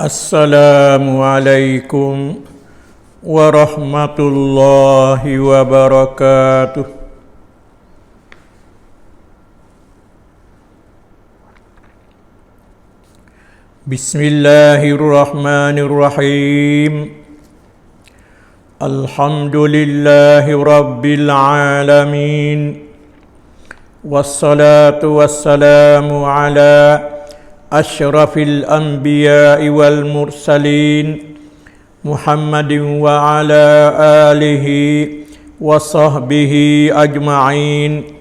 Assalamualaikum warahmatullahi wabarakatuh. Bismillahirrahmanirrahim. Alhamdulillahi rabbil alamin. Wassalatu wassalamu ala asyrafil anbiya'i wal mursalin Muhammadin wa ala alihi wa sahbihi ajma'in.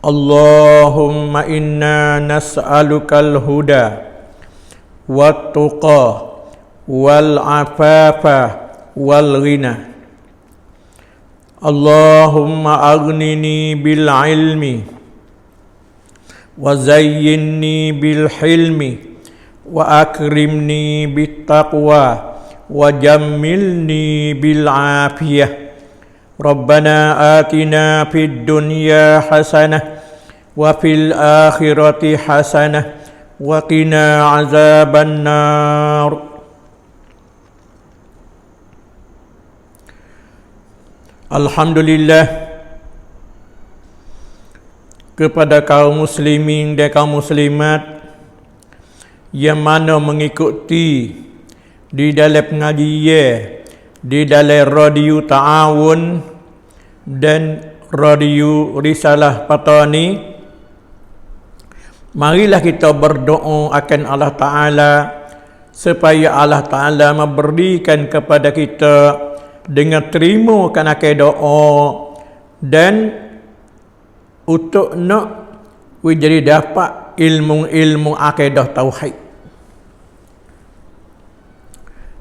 Allahumma inna nas'alukal huda wat tuqa wal afafa wal ghina. Allahumma aghnini bil ilmi wa zayyinni bil hilmi wa akrimni bit taqwa wa jammilni bil afiyah. Rabbana atina fid dunya hasanah wa fil akhirati hasanah wa qina azaban nar. Alhamdulillah kepada kaum muslimin dan kaum muslimat yang mana mengikuti di dalam pengajian di dalam radio Ta'awun dan radio Risalah Patani. Marilah kita berdoa akan Allah Ta'ala supaya Allah Ta'ala memberikan kepada kita dengan terima kan akan doa dan untuk nak jadi dapat ilmu-ilmu akidah tauhid.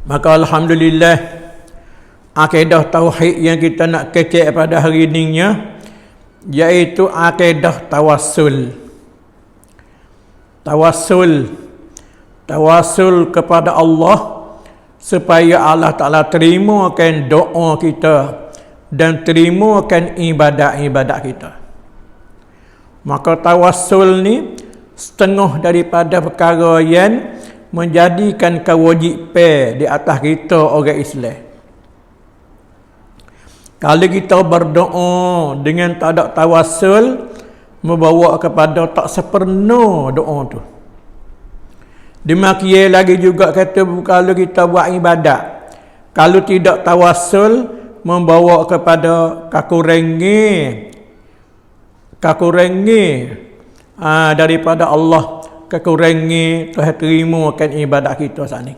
Maka alhamdulillah akidah tauhid yang kita nak kecek pada hari ini iaitu akidah tawassul. Tawassul kepada Allah supaya Allah Ta'ala terimakan doa kita dan terimakan ibadat-ibadat kita. Maka tawassul ni setengah daripada perkara yang menjadikan kewajipan di atas kita orang Islam. Kalau kita berdoa dengan tak ada tawassul, membawa kepada tak sempurna doa tu. Demikian lagi juga kata kalau kita buat ibadat, kalau tidak tawassul membawa kepada kekurangan daripada Allah, kekurangan Tuhan terimakan ibadat kita saat ni.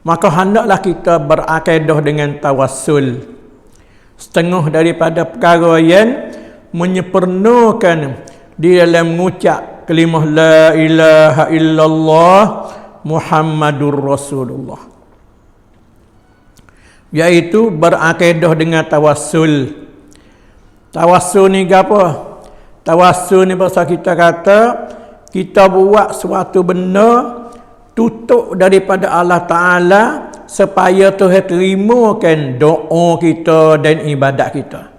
Maka hendaklah kita berakidah dengan tawassul. Setengah daripada perkara yang menyempurnakan di dalam mengucap kalimah la ilaha illallah Muhammadur Rasulullah, iaitu berakidah dengan tawassul. Tawassul ni apa? Tawassul ni bahasa kita kata kita buat suatu benda tutup daripada Allah Ta'ala supaya Tuhan terimakan doa kita dan ibadat kita.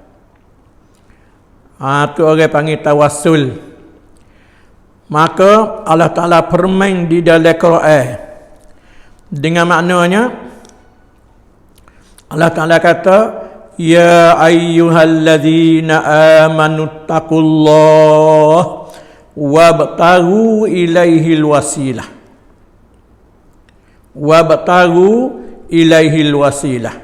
Tu orang panggil tawassul. Maka Allah Ta'ala firman di dalam Quran dengan maknanya Allah Ta'ala kata ya ayyuhalladzina amanu taqullaha wabtaghu ilaihil wasilah.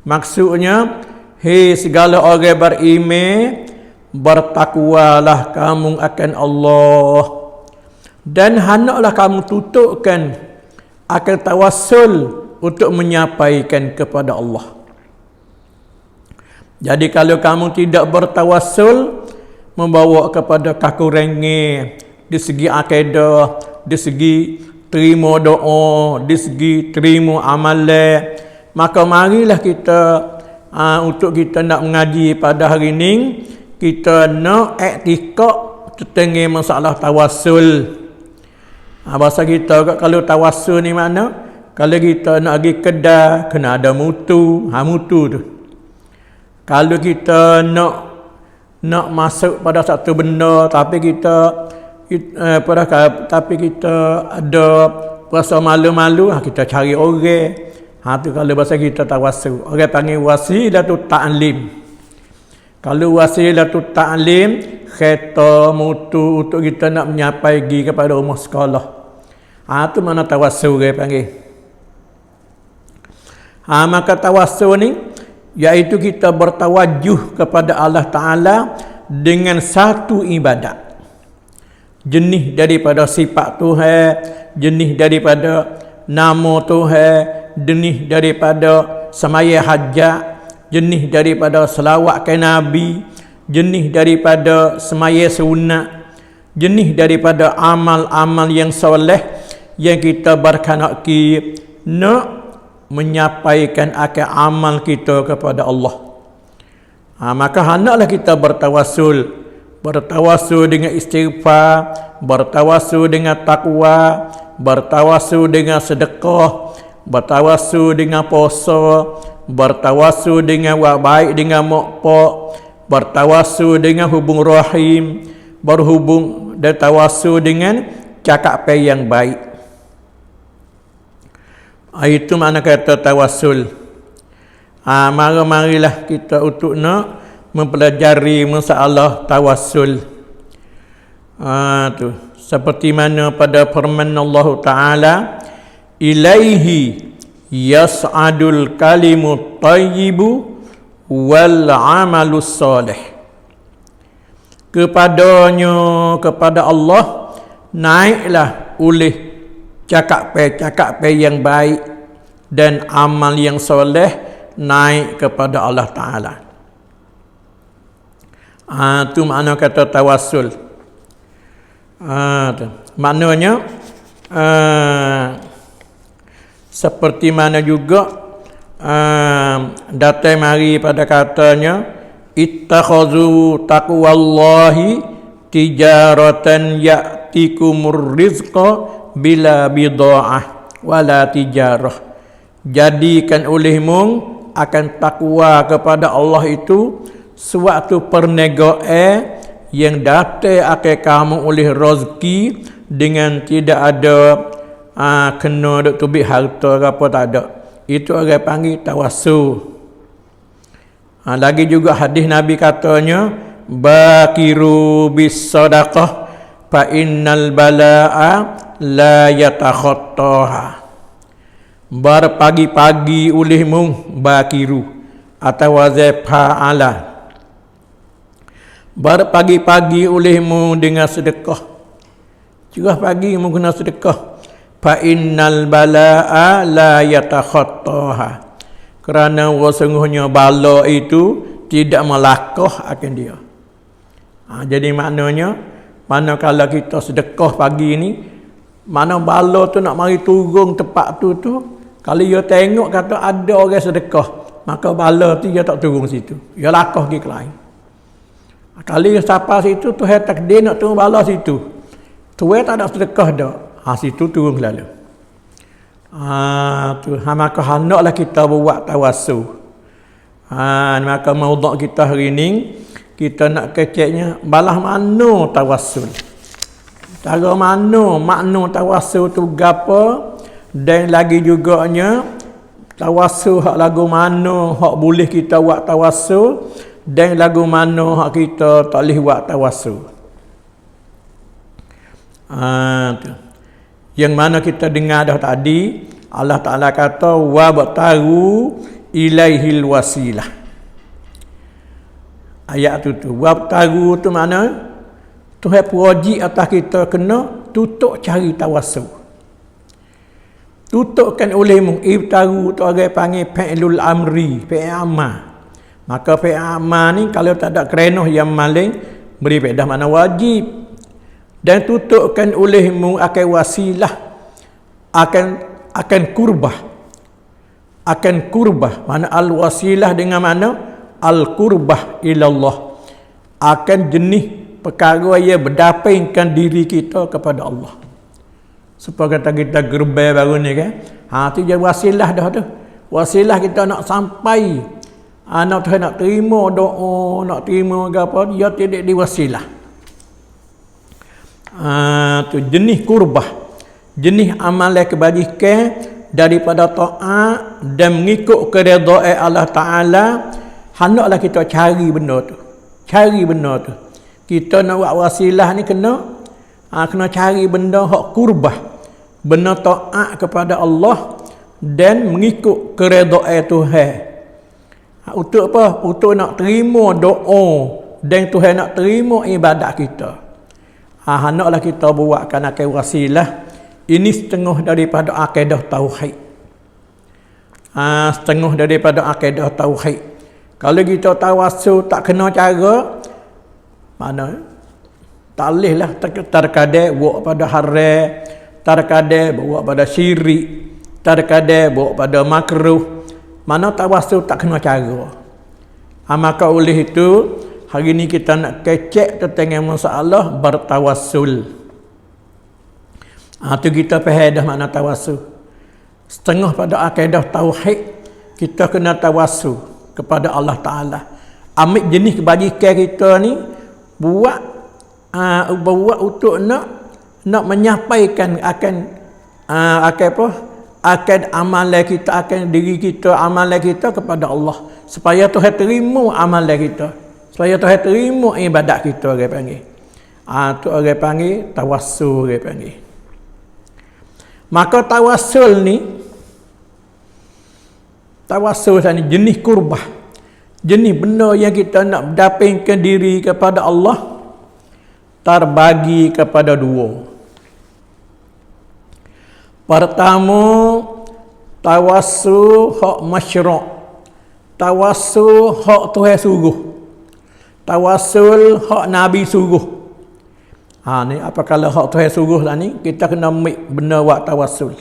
Maksudnya, hei segala orang beriman, bertakwalah kamu akan Allah dan hendaklah kamu tutupkan akan tawassul untuk menyampaikan kepada Allah. Jadi kalau kamu tidak bertawassul, membawa kepada kekurangan di segi akidah, di segi terima doa, di segi terima amalan, maka marilah kita untuk kita nak mengaji pada hari ini, kita nak iktikad tentang masalah tawassul. Bahasa kita kalau tawassul ni mana? Kalau kita nak pergi kedai, kena ada mutu. Mutu tu. Kalau kita nak nak masuk pada satu benda tapi kita tapi kita ada rasa malu-malu, kita cari orang. Tu kalau bahasa kita tawassul. Orang panggil wasilatut ta'lim. Kalau wasilatut ta'lim, kereta mutu untuk kita nak menyapai pergi kepada rumah sekolah. Tu mana tawassul dia panggil. Maka tawassul ni iaitu kita bertawajuh kepada Allah Ta'ala dengan satu ibadat. Jenis daripada sifat Tuhan, jenis daripada nama Tuhan, jenis daripada semaya hajat, jenis daripada selawat ke Nabi, jenis daripada semaya sunat, jenis daripada amal-amal yang soleh yang kita berkanaki nak menyampaikan akan amal kita kepada Allah. Maka hendaklah kita bertawassul dengan istighfar, bertawassul dengan takwa, bertawassul dengan sedekah, bertawassul dengan puasa, bertawassul dengan buat baik dengan mak pak, bertawassul dengan hubung rahim, berhubung dan tawassul dengan cakap yang baik. Itu makna kata tawassul. Marilah kita untuk nak mempelajari masalah tawassul. Tu seperti mana pada firman Allah Taala, ilaihi yas'adul kalimut thayyibu wal amalus soleh. Kepada Allah naiklah oleh cakap yang baik dan amal yang soleh naik kepada Allah Ta'ala. Itu makna kata tawassul. Maknanya seperti mana juga datang mari pada katanya, ittakhazu taqwallahi tijaratan ya'tikumur rizqa bila bida'ah wala tijarah. Jadikan olehmu akan takwa kepada Allah itu suatu perniagaan yang datang akan kamu oleh rezeki dengan tidak ada kena duk tubik harta ke apa, tak ada. Itu orang panggil tawassul. Lagi juga hadis Nabi katanya, bakiru bis sadaqah fa innal balaa la yatakhattaha. Berpagi-pagi olehmu bakiru atau wazif fa'ala. Berpagi-pagi olehmu dengan sedekah. Curah pagi mu guna sedekah. Fa innal balaa la yatakhattaha. Kerana sesungguhnya bala itu tidak melakah akan dia. Jadi maknanya, manakala kita sedekah pagi ni, mana bala tu nak mari turun tempat tu, kalau dia tengok kata ada orang sedekah, maka bala tu dia tak turun situ. Dia lakah pergi ke lain. Kalau dia siapa situ, Tuhan takdir nak turun bala situ. Tuhan tak ada sedekah dah. Situ turun lalu. Maka hendaklah kita buat tawassul. Maka maudhu' kita hari ni, kita nak keceknya balah mana tawassul. Cara mana makna tawassul tu gapo, dan lagi juganya tawassul hak lagu mana hak boleh kita buat tawassul, dan lagu mana hak kita tak boleh buat tawassul. Yang mana kita dengar dah tadi, Allah Ta'ala kata wa bataru ilaihil wasilah. Ayat tu wa bataru tu mana Tuhan puji atas kita kena tutup cari tawassul. Tutupkan olehmu. Ibtaru tu orang panggil fi'lul amri, fi'il amal. Maka fi'il amal ni kalau tak ada kerenah yang maling, beri faedah mana wajib. Dan tutupkan olehmu akan wasilah, akan kurbah. Akan kurbah. Mana al-wasilah dengan mana? Al-kurbah ilallah. Akan jenis perkara yang berdapatkan diri kita kepada Allah. Supaya kata kita gerbang baru ni kan. Tu je wasilah dah tu. Wasilah kita nak sampai Anak Tuhan nak terima doa, nak terima apa, dia tidak diwasilah. Tu jenis kurbah, jenis amalan kebajikan daripada taat dan mengikut keredaan Allah Ta'ala. Hendaklah kita cari benda tu. Cari benda tu. Kita nak buat wasilah ni kena cari benda hak kurbah, benda taat kepada Allah dan mengikut keredaan Tuhan. Untuk apa? Untuk nak terima doa dan Tuhan nak terima ibadat kita. Hendaklah kita buatkan akal wasilah. Ini setengah daripada akidah tauhid. Setengah daripada akidah tauhid. Kalau kita tawassul tak kena cara, mana tak boleh lah. Terkadang buat pada haram, terkadang buat pada syirik, terkadang buat pada makruh. Mana tawassul tak kena cara. Maka oleh itu hari ni kita nak kecek tentang masalah bertawassul. Tu kita faham dah makna tawassul. Setengah pada akidah tauhid kita kena tawassul kepada Allah Ta'ala. Ambil jenis kebajikan kita ni buat untuk nak menyampaikan akan akan amalan kita, akan diri kita, amalan kita kepada Allah, supaya Tuhan terima amalan kita, supaya Tuhan terima ibadat kita, orang panggil. Tu orang panggil tawassul, orang panggil. Maka tawassul ni jenis kurbah, jenis benda yang kita nak dapatkan diri kepada Allah terbagi kepada dua. Pertama, tawassul hak masyru', tawassul hak Tuhan suruh, tawassul hak Nabi suruh. Ni apa kalau hak Tuhan suruh lah ni, kita kena ambil benda buat tawassul.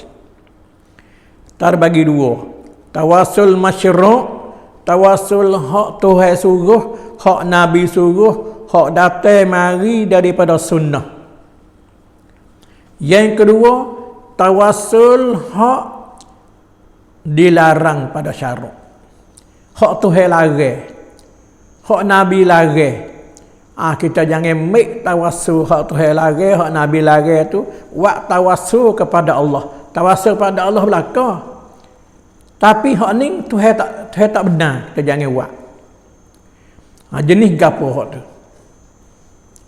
Terbagi dua. Tawassul masyru', tawassul hak Tuhan suruh, hak Nabi suruh, hak datang mari daripada sunnah. Yang kedua, tawassul hak dilarang pada syarak, hak Tuhan larang, hak Nabi larang. Kita jangan make tawassul hak Tuhan larang, hak Nabi larang tu, buat tawassul kepada Allah. Tawassul kepada Allah belaka. Tapi hak ni Tuhan tak benar, kita jangan buat. Jenis gapo hak tu?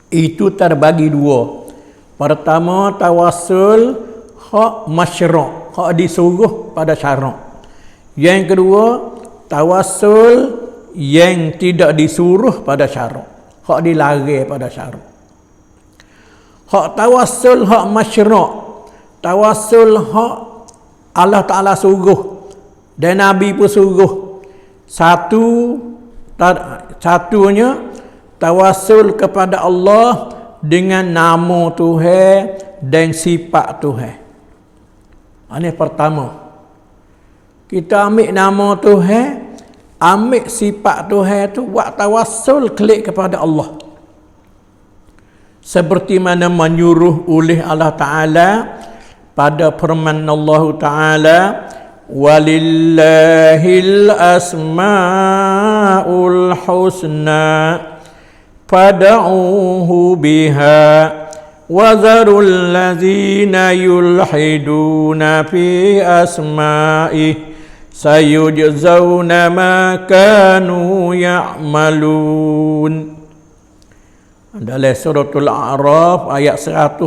Itu terbagi dua. Pertama, tawassul hak masyru', hak disuruh pada syarak. Yang kedua, tawassul yang tidak disuruh pada syarak, hak dilarang pada syarak. Hak tawassul hak masyru', tawassul hak Allah Ta'ala suruh dan Nabi pun suruh. Satunya tawassul kepada Allah dengan nama Tuhan dan sifat Tuhan. Ini pertama. Kita ambil nama Tuhan, ambil sifat Tuhan tu, buat tawassul klik kepada Allah. Seperti mana menyuruh oleh Allah Ta'ala pada firman Allah Ta'ala, walillahil asma'ul husna fad'uhu biha wazarul ladzina yulhiduna fi asma'ih sayujzauna ma kanu ya'malun. Dalam suratul A'raf ayat 180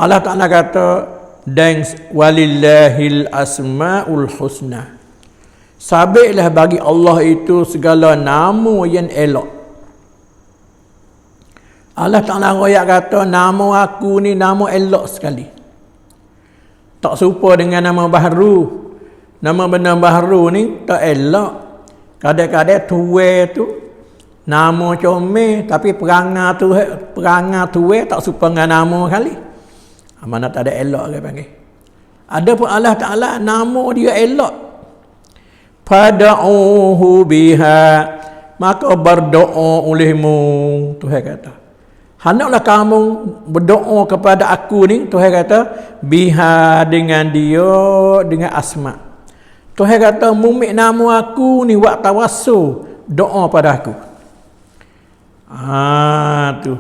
Allah Ta'ala kata, dan walillahil asma'ul husna, sabitlah bagi Allah itu segala nama yang elok. Allah Ta'ala royak kata, nama aku ni nama elok sekali, tak serupa dengan nama baharu. Nama benda baharu ni tak elok. Kadang-kadang tua tu nama comel, tapi perangai tua tak serupa dengan nama kali. Mana tak ada elok dia panggil. Ada pun Allah Ta'ala nama dia elok. Fad'uhu biha, maka berdoa olehmu, Tuhan kata. Hendaklah kamu berdoa kepada aku ni, Tuhan kata, biha dengan dia, dengan asma. Tuhan kata mumik nama aku ni buat tawassul, doa pada aku. Tu.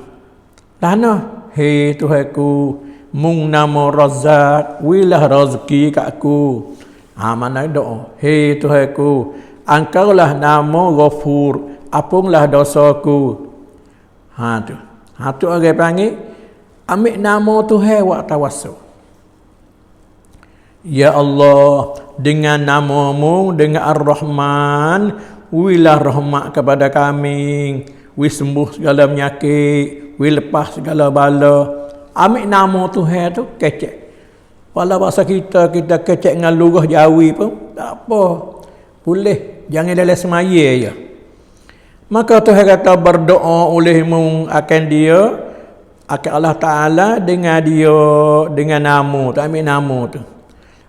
Lana, hei Tuhanku, mung nama Razzaq, wilah rezeki kat aku. Mana doa. Hei Tuhanku, Engkaulah nama Ghafur, apunglah dosaku. Tu. Tu orang panggil ambil nama Tuhan buat tawassul. Ya Allah, dengan namamu, dengan Ar-Rahman, wilah rahmat kepada kami, wi sembuh segala penyakit, wi lepas segala bala. Ambil nama Tuhan tu kecek. Walau bahasa kita kecek dengan lurah Jawi pun tak apa. Boleh, jangan dalam semaya je. Maka Tuhan kata berdoa olehmu akan dia, akan Allah Ta'ala dengan dia, dengan nama tu, ambil nama tu.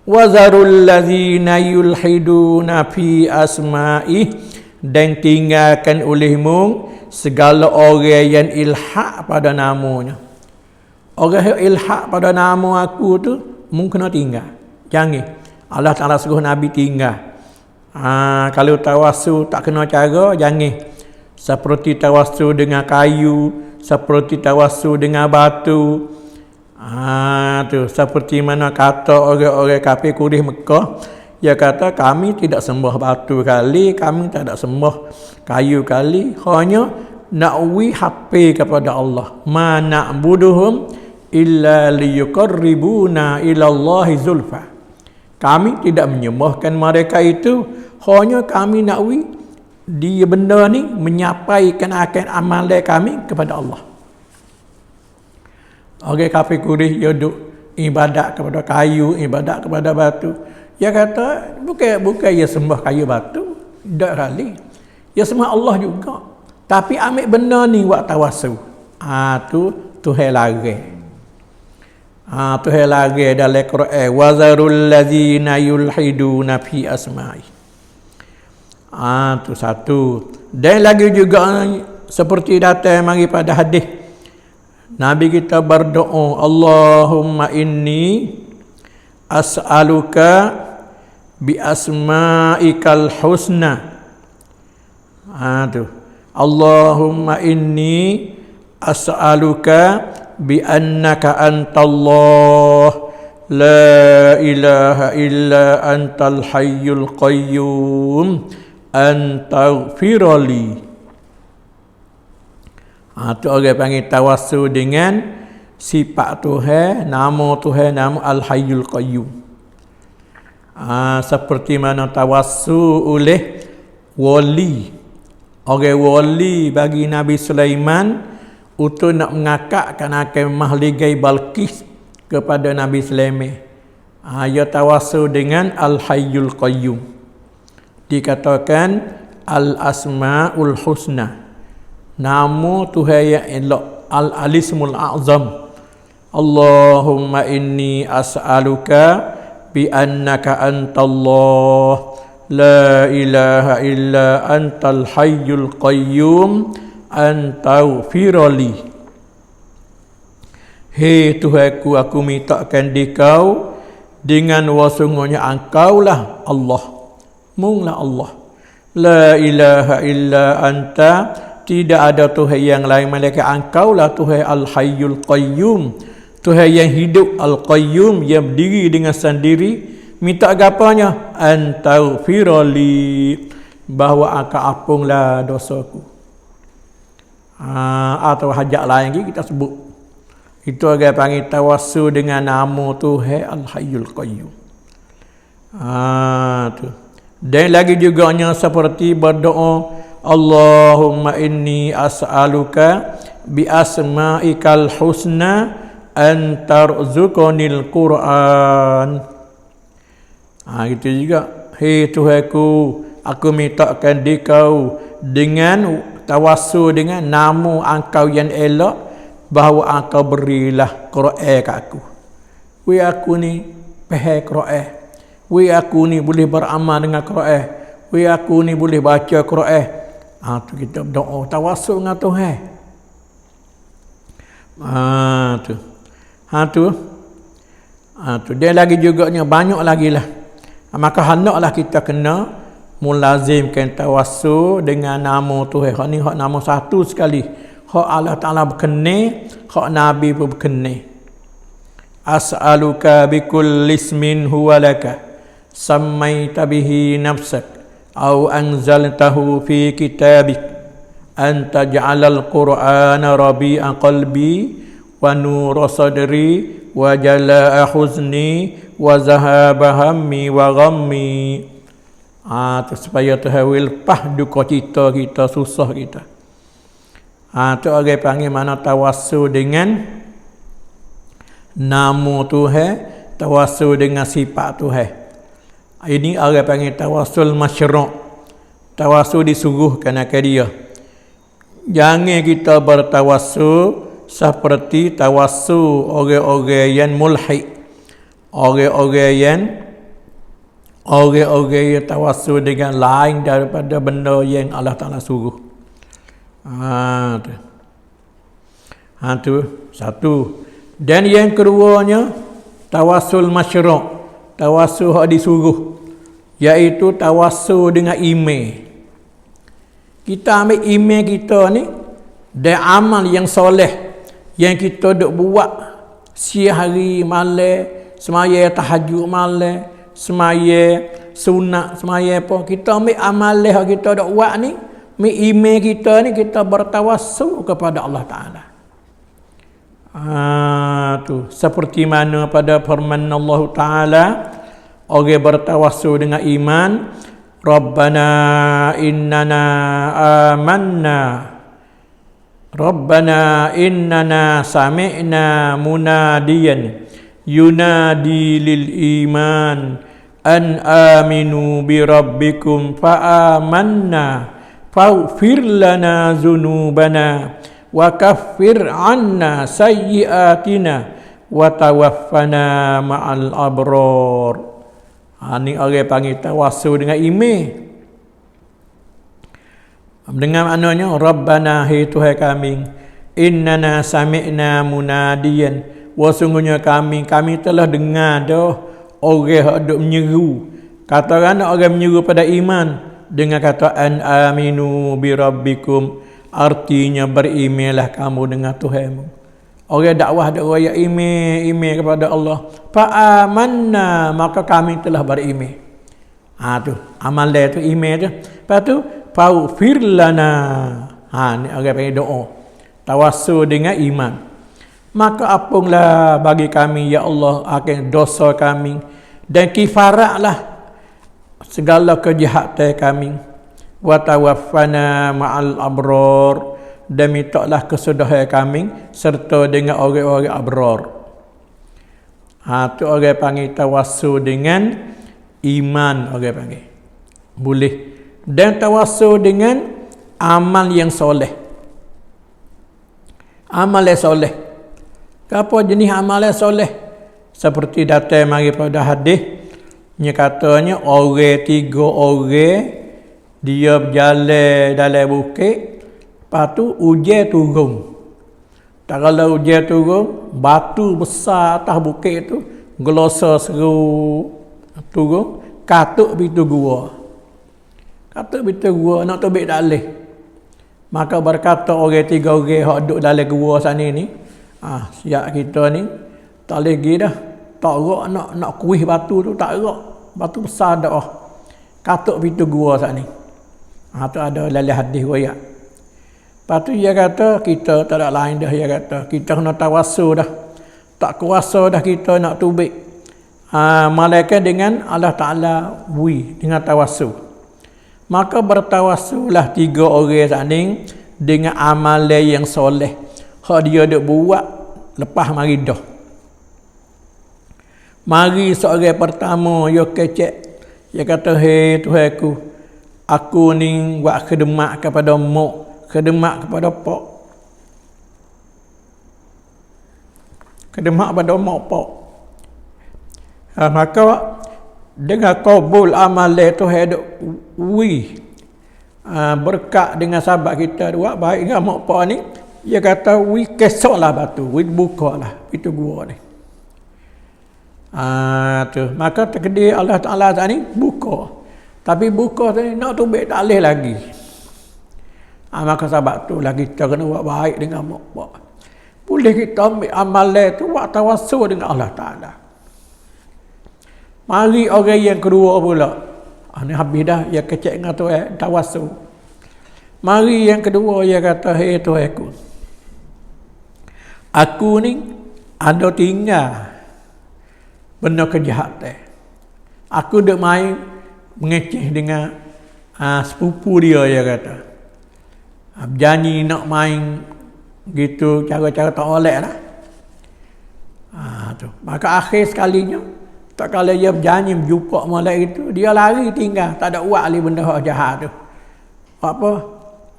Wazarul ladzina yulhiduna fi asma'i, dan tinggalkan olehmu segala orang yang ilhaq pada namanya. Orang yang ilhaq pada nama aku tu mungkin kena tinggal. Jangan. Allah Ta'ala suruh Nabi tinggal. Kalau tawassul tak kena cara, jangan. Seperti tawassul dengan kayu, seperti tawassul dengan batu. Tu seperti mana kata orang-orang kafir Quraisy Mekah, dia kata kami tidak sembah batu kali, kami tak ada sembah kayu kali, hanya nakwi hape kepada Allah. Ma na'buduhum illa liyuqarribuna ila Allahi zulfa. Kami tidak menyembahkan mereka itu, hanya kami nakwi dia benda ni menyampaikan akan amalan kami kepada Allah. Orang kafir Quraisy dia duk ibadat kepada kayu, ibadat kepada batu. Dia kata bukan dia sembah kayu batu, tak kali. Dia sembah Allah juga. Tapi ambil benda ni buat tawassul. Tu Tuhan larang. Tuhan larang dalam Quran, wazarul ladzina yulhiduna fi asma'i. Tu satu. Dan lagi juga seperti datang mari pada hadis Nabi kita berdoa, Allahumma inni as'aluka bi asma'ikal husna. Tu. Allahumma inni as'aluka bi annaka antallah la ilaha illa antal hayyul qayyum antaghfirli. Tu orang panggil tawassul dengan sifat Tuhan, nama Tuhan, nama Al-Hayyul Qayyum. Seperti mana tawassul oleh wali. Orang wali bagi Nabi Sulaiman untuk nak mengakakkan akan mahligai Balqis kepada Nabi Sulaiman. Ia tawassul dengan Al-Hayyul Qayyum. Dikatakan Al-Asma'ul Husna. Nama Tuhan yang elok, Al-Alismul A'zam. Allahumma inni as'aluka bi annaka antallah la ilaha illa antal hayyul qayyum antaghfirli. Hei Tuhanku, aku mintakan di kau dengan wasungnya engkaulah Allah. Munglah Allah. La ilaha illa anta, tidak ada Tuhan yang lain melainkan engkaulah Tuhan Al-Hayyul Qayyum, Tuhan yang hidup, Al-Qayyum, yang berdiri dengan sendiri. Minta agapanya? Antaghfirli, bahawa engkau apunglah dosaku. Atau hajat lain lagi kita sebut. Itu orang panggil tawassul dengan nama Tuhan Al-Hayyul Qayyum. Tu. Dan lagi juga seperti berdoa, Allahumma inni as'aluka bi asma'ikal husna an tarzuqanil Qur'an. Itu juga. Hei Tuhanku, aku mintakan di kau dengan tawassul dengan nama engkau yang elok, bahawa engkau berilah Quran kat aku. Wi aku ni faham Quran. Wi aku ni boleh beramal dengan Quran. Wi aku ni boleh baca Quran. Tu kita berdoa tawassul dengan Tuhan. Tu. Tu. Dia lagi juga banyak lagi lah. Maka hendaklah kita kena mulazimkan tawassul dengan nama Tuhan. Hak ni hak nama satu sekali. Hak Allah Taala berkenan, hak Nabi pun berkenan. As'aluka bikulli ismin huwa laka sammaita bihi nafsak aw anzaltahu fi kitabik an taj'alal qur'ana rabi'a qalbi wa nura sadri wa jalaa huzni wa zahaba hammi wa ghammi. Supaya Tuhan lepas duka cita kita, susah kita. Tu orang panggil mana tawassul dengan nama Tuhan, tawassul dengan sifat Tuhan. Ini orang panggil tawassul masyru'. Tawassul disuruhkan akan dia. Jangan kita bertawassul seperti tawassul orang-orang yang mulhid. Orang-orang yang tawassul dengan lain daripada benda yang Allah Ta'ala suruh. Tu satu. Dan yang keduanya tawassul masyru', tawassul yang disuruh, iaitu tawassul dengan iman. Kita ambil iman kita ni dan amal yang soleh yang kita duk buat siang hari malam, semaya tahajud malam, semaya sunat, semaya apa, kita ambil amal yang kita duk buat ni, ambil iman kita ni, kita bertawassul kepada Allah Ta'ala. Tu seperti mana pada firman Allah Ta'ala, orang bertawassul dengan iman, Rabbana innana amanna, Rabbana innana sami'na munadiyan yunadi lil iman an aminu bi rabbikum fa amanna faghfir lana dzunubana wa kaffir 'anna sayyi'atina wa tawaffana ma'al abrar. Ni orang panggil tawassul dengan iman. Dengan maknanya Rabbana, hai Tuhan kami, innana sami'na munadiyan, sungguhnya kami telah dengar dah orang yang duk menyeru. Kata orang menyeru pada iman dengan kata an aminu bi rabbikum, artinya berimanlah kamu dengan Tuhanmu. Orang dakwah dak royak iman kepada Allah. Fa amanna, maka kami telah beriman. Tu amal dia tu iman tu. Lepas tu faghfir lana. Ni orang panggil doa. Tawassul dengan iman. Maka ampunilah bagi kami ya Allah akan dosa kami dan kifaratlah segala kejahatan kami. Wa tawaffana ma'al abrar, dan mintalah kesudahan kami serta dengan orang-orang abrar. Tu orang panggil tawassul dengan iman, orang panggil. Boleh. Dan tawassul dengan amal yang soleh. Amal yang soleh. Apa jenis amal yang soleh? Seperti datang mari pada hadis, nya katanya orang 3 orang dia berjalan dalam bukit. Lepas tu hujan turun. Tak kalau hujan turun, batu besar atas bukit tu gelosa seru turun, katuk pintu gua. Katuk pintu gua nak tobek dalih. Maka berkata orang 3 orang hak duduk dalam gua sana ni, siap kita ni tak lagi dah. Tak rak nak kuih batu tu, tak rak. Batu besar dah. Katuk pintu gua sana ni. Tu ada dalam hadis riwayat. Lepas tu dia kata kita tak ada lain dah, dia kata kita kena tawassul dah. Tak kuasa dah kita nak tubik. Malaikat dengan Allah Ta'ala dengan tawassul. Maka bertawassullah 3 orang saning dengan amalan yang soleh. Hak dia duk buat lepas mari dah. Mari seorang pertama dia kecek. Dia kata, "Hei Tuhanku, aku ni buat khidmat kepada mak, khidmat kepada pak. Khidmat kepada mak pak." Maka dengan kabul amalan tu hidup berkat dengan sahabat kita buat baik dengan mak pak ni, dia kata kesoklah batu, bukalah itu gua ni. Tu maka takdir Allah Taala tadi buka, tapi buka tadi nak tubik tak boleh lagi. Maka sebab tu lah kita kena buat baik dengan mak bapak. Boleh kita ambil amalan tu buat tawassul dengan Allah Taala. Mari orang yang kedua pula. Ni habis dah ya kecek dengan tu tawassul. Mari yang kedua dia kata, "Hei Tuhanku, aku ni ada tinggal benda kejahatan. Aku duk main mengeceh dengan sepupu dia kata. Berjanji nak main gitu cara-cara tak oleh lah. Tu. Maka akhir sekalinya tak kala dia berjanji berjumpa molek itu, dia lari tinggal, tak ada buat lagi benda jahat tu. Apa?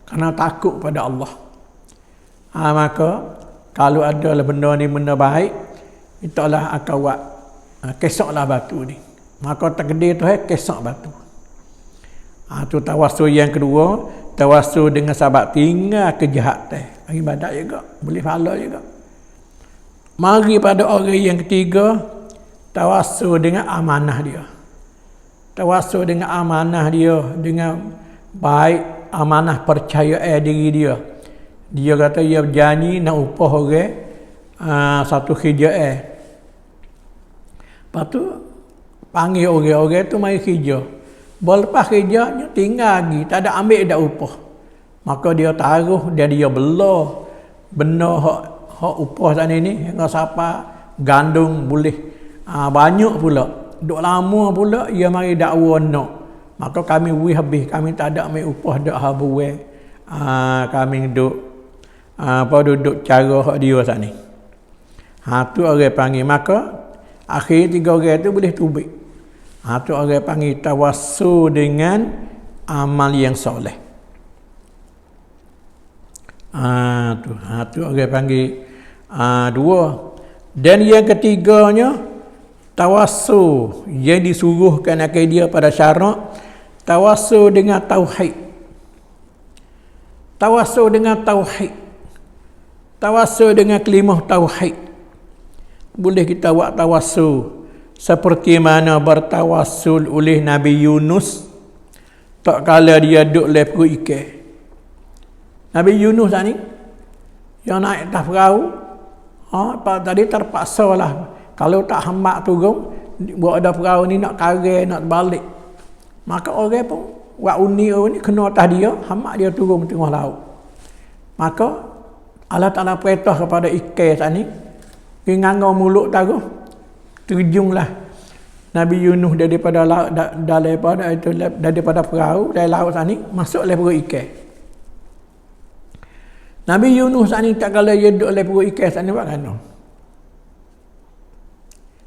Kerana takut pada Allah. Maka kalau ada benda ni benda baik, itulah akan buat kesoklah batu ni. Maka takdir tu kesok batu. Tu tawassul yang kedua, tawassul dengan sahabat tinggal kejahatan. Ibadat juga, boleh pahala juga. Mari pada orang yang ketiga, tawassul dengan amanah dia. Tawassul dengan amanah dia, dengan baik amanah percaya diri dia. Dia kata dia berjanji nak upah orang satu kerja. Lepas tu panggil orang-orang tu mari kerja. Lepas kerjanya tinggal lagi, tak ada ambil dak upah. Maka dia taruh dia belah benda hak upah sana ni hingga siapa gandung boleh banyak pula. Duk lama pula dia mari dakwa nak. Maka kami habis, kami tak ada ambil upah dak habuai. Kami duduk duduk cara hak dia sana ni. Tu orang panggil, maka akhir tiga orang tu boleh tubik. Tu orang panggil tawassul dengan amal yang soleh. Tu orang panggil dua. Dan yang ketiganya tawassul yang disuruhkan akan dia pada syarak, tawassul dengan tauhid. Tawassul dengan tauhid. Tawassul dengan kalimah tauhid. Boleh kita buat tawassul seperti mana bertawassul oleh Nabi Yunus tak kala dia duduk lepas ikan. Nabi Yunus ni yang naik atas perahu, tadi terpaksa lah. Kalau tak hambak turun, buat ada perahu ni nak karang, nak balik. Maka orang pun buat uni ni kena atas dia, hambak dia turun tengah laut. Maka Allah Ta'ala perintah kepada ikan sana, ngangau mulut taruh, terjunglah Nabi Yunus daripada laut, daripada perahu dari laut sana masuk le perut ikan. Nabi Yunus sana tak kala dia duduk le perut ikan sana buat kan?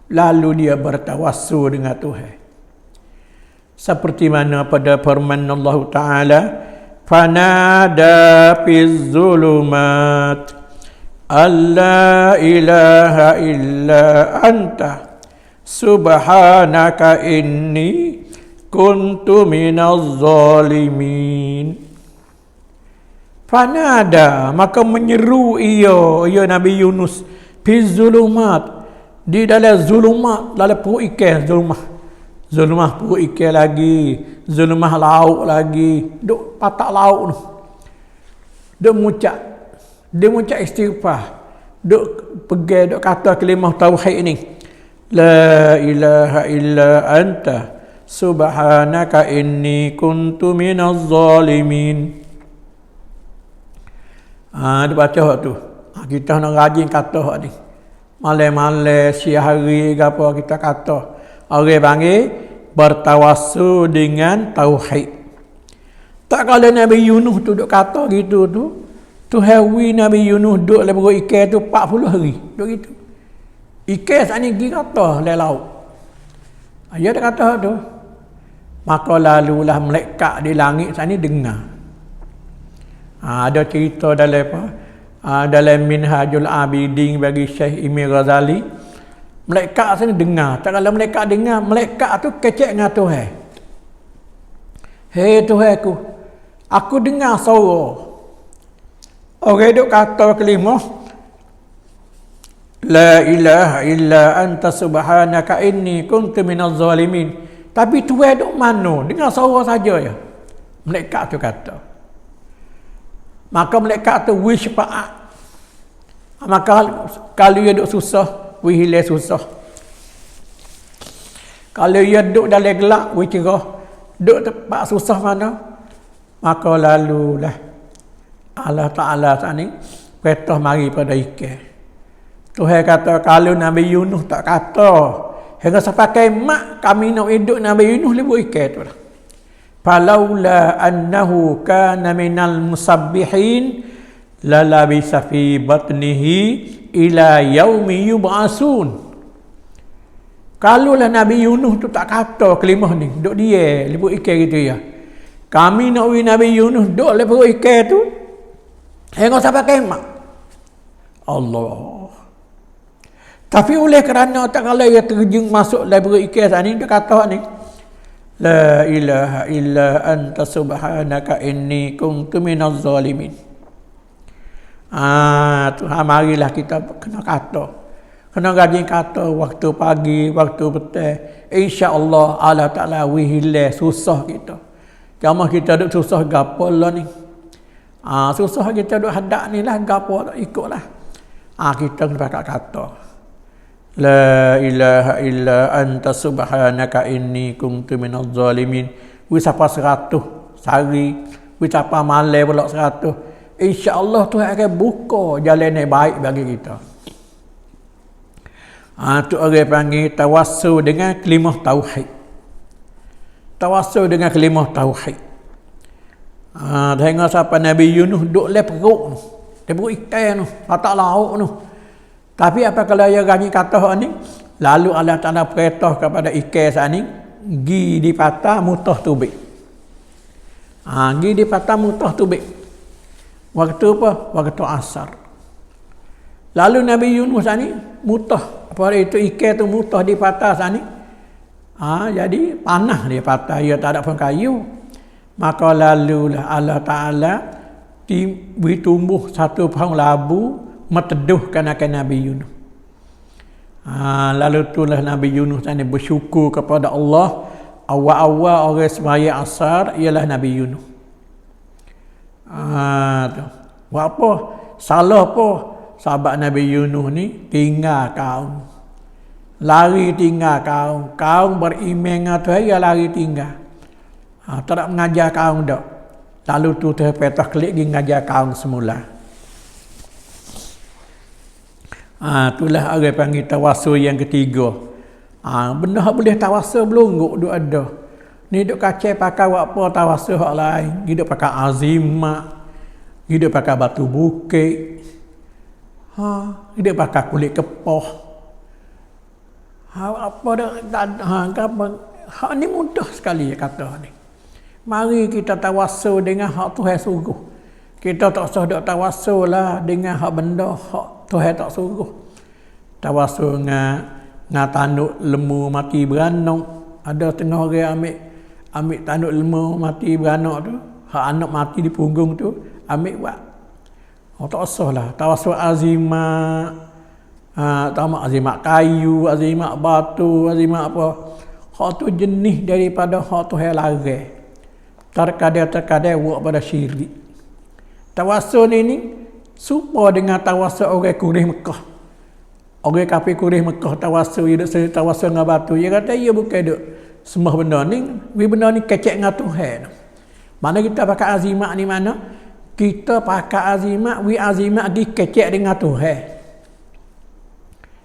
Lalu dia bertawassul dengan Tuhan. Seperti mana pada firman Allah Ta'ala, fanada fiz zulumat alla ilaha illa anta subhanaka inni kuntu minaz zalimin. Fanada, maka menyeru ia Nabi Yunus fiz zulumat, di dalam zulumat, dalam perut ikan, zulmah perut ikan lagi, zulmah laut lagi, duk patak laut tu, duk mucak istighfar, duk pegang, duk kata kalimah tauhid ni, la ilaha illa anta subhanaka inni kuntu minaz zalimin. Dia baca hak tu. Kita nak rajin kata hak ni. Malam-malam, siang hari ke apa kita kata. Orang panggil bertawassul dengan tauhid. Tak kala Nabi Yunus tu duk kata gitu tu, Tuhawi Nabi Yunus duk dalam perut ikan tu 40 hari. Duk gitu. Ikan sana pergi kata dalam laut. Dia dah kata tu. Maka lalulah malaikat di langit sana dengar. Ada cerita dalam apa? Dalam Minhajul Abidin bagi Syekh Imam Ghazali, malaikat sana dengar. Tak kala malaikat dengar, malaikat tu kecek dengan Tuhan. Hei Tuhanku, aku dengar suara orang duk kata kalimah La ilaha illa anta subhanaka inni kuntu minaz zalimin. Tapi Tuhan duk mana? Dengar suara saja ya. Malaikat tu kata. Maka malaikat tu wish syafaat. Maka kalau dia duk susah, we hilang susah. Kalau dia duk dalam gelap, we cerah. Duk tempat susah mana? Maka lalulah Allah Ta'ala ni perintah mari pada ikan. Tuhan kata kalau Nabi Yunus tak kata hingga sampai kiamat kami nak hidup Nabi Yunus lebih ikan tu lah. Falaula annahu kana minal musabbihin lalabisa fi batnihi ila yaumi yub'asun. Kalaulah Nabi Yunus tu tak kata kelimah ni, duk dia lebih ikan gitu ya. Kami nak Nabi Yunus duk lebih ikan tu hingga sampai kiamat. Allah. Tapi oleh kerana tak kala ia terjun masuk dalam ikan ni, dia kata ni, La ilaha illa anta subhanaka inni kuntu minaz zalimin. Tuhan marilah kita kena kata. Kena gaji kata waktu pagi, waktu petang. InsyaAllah Allah Ta'ala wihilai susah kita. Cuma kita duk susah gapo lah ni. Susah kita duk hadap ni lah, gapo ikutlah. Kita kena pakai kata. La ilaha illa anta subhanaka inni kuntu minaz zalimin. Wisapa 100 sehari, wisapa malam pula 100. InsyaAllah Tuhan akan buka jalan yang baik bagi kita. Tu orang panggil tawassul dengan kalimah tauhid. Tawassul dengan kalimah tauhid. Tengok siapa Nabi Yunus duduk le perut tu. Dia perut ikan tu, tak lauk tu. Tapi apa kalau dia gangi kata ni, lalu Allah Ta'ala perintah kepada ikan saat ni, gi di patah mutah tubik. Gi di patah mutah tubik. Waktu apa? Waktu asar. Lalu Nabi Yunus saat ni mutah. Apa itu ikan tu mutah di patah saat ni. Jadi panah dia patah, dia tak ada pun kayu. Maka lalulah Allah Ta'ala beri tumbuh satu pohon labu meteduhkan akan Nabi Yunus. Lalu itulah Nabi Yunus ini bersyukur kepada Allah. Awal-awal orang sembahyang asar ialah Nabi Yunus. Buat apa? Salah apa? Sahabat Nabi Yunus ni tinggal kaum. Lari tinggal kaum. Kaum beriman dengan Tuhan, dia lari tinggal. Tak nak mengajar kaum dak. Lalu tu Tuhan petah klik pergi mengajar kaum semula. Itulah orang panggil tawassul yang ketiga. Benda hak boleh tawassul belungguk duk ada. Ni duk kacau pakai apa tawassul hak lain. Hidup pakai azimat. Hidup pakai batu bukit. Hidup pakai kulit kepoh. Apa dah hak ni mudah sekali kata ni. Mari kita tawassul dengan hak Tuhan suruh. Kita tak usah duk tawassul lah dengan hak benda hak Tuhan tak suruh. Tawassul dengan tanduk lembu mati beranak. Ada tengah orang ambil tanduk lembu mati beranak tu, hak anak mati di punggung tu, ambil buat. Tak usah lah. Tawassul azimat. Azimat kayu, azimat batu, azimat apa. Hak tu jenis daripada hak Tuhan larang. Terkadang buat pada syirik. Tawassul ni serupa dengan tawassul orang Quraisy Mekah. Orang kafir Quraisy Mekah tawassul, dia duk tawassul dengan batu. Dia kata dia bukan duk sembah benda ni, benda ni kecek dengan Tuhan. Mana kita pakai azimat ni mana? Kita pakai azimat, azimat di kecek dengan Tuhan.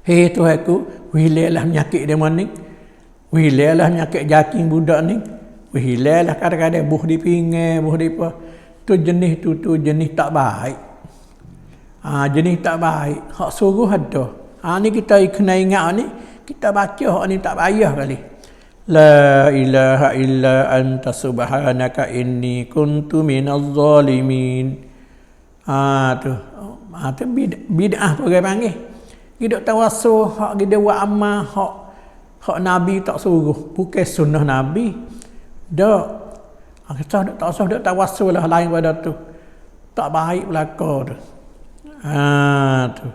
Hei Tuhanku, hilanglah penyakit dia ni. Hilanglah penyakit jaking budak ni. Hilanglah kadang-kadang buh di pinggir, buh di apa. Tu jenis jenis tak baik. Jenis tak baik. Hak suruh ada. Ni kita kena ingat ni. Kita baca hak ni tak payah kali. La ilaha illa anta subhanaka inni kuntu minaz zalimin. Tu bid'ah apa orang panggil. Kita tawassul hak kita buat amal hak Nabi tak suruh. Bukan sunnah Nabi. Dak. Kita tak usah dak tawassul lah lain pada tu. Tak baik belaka tu. Tu.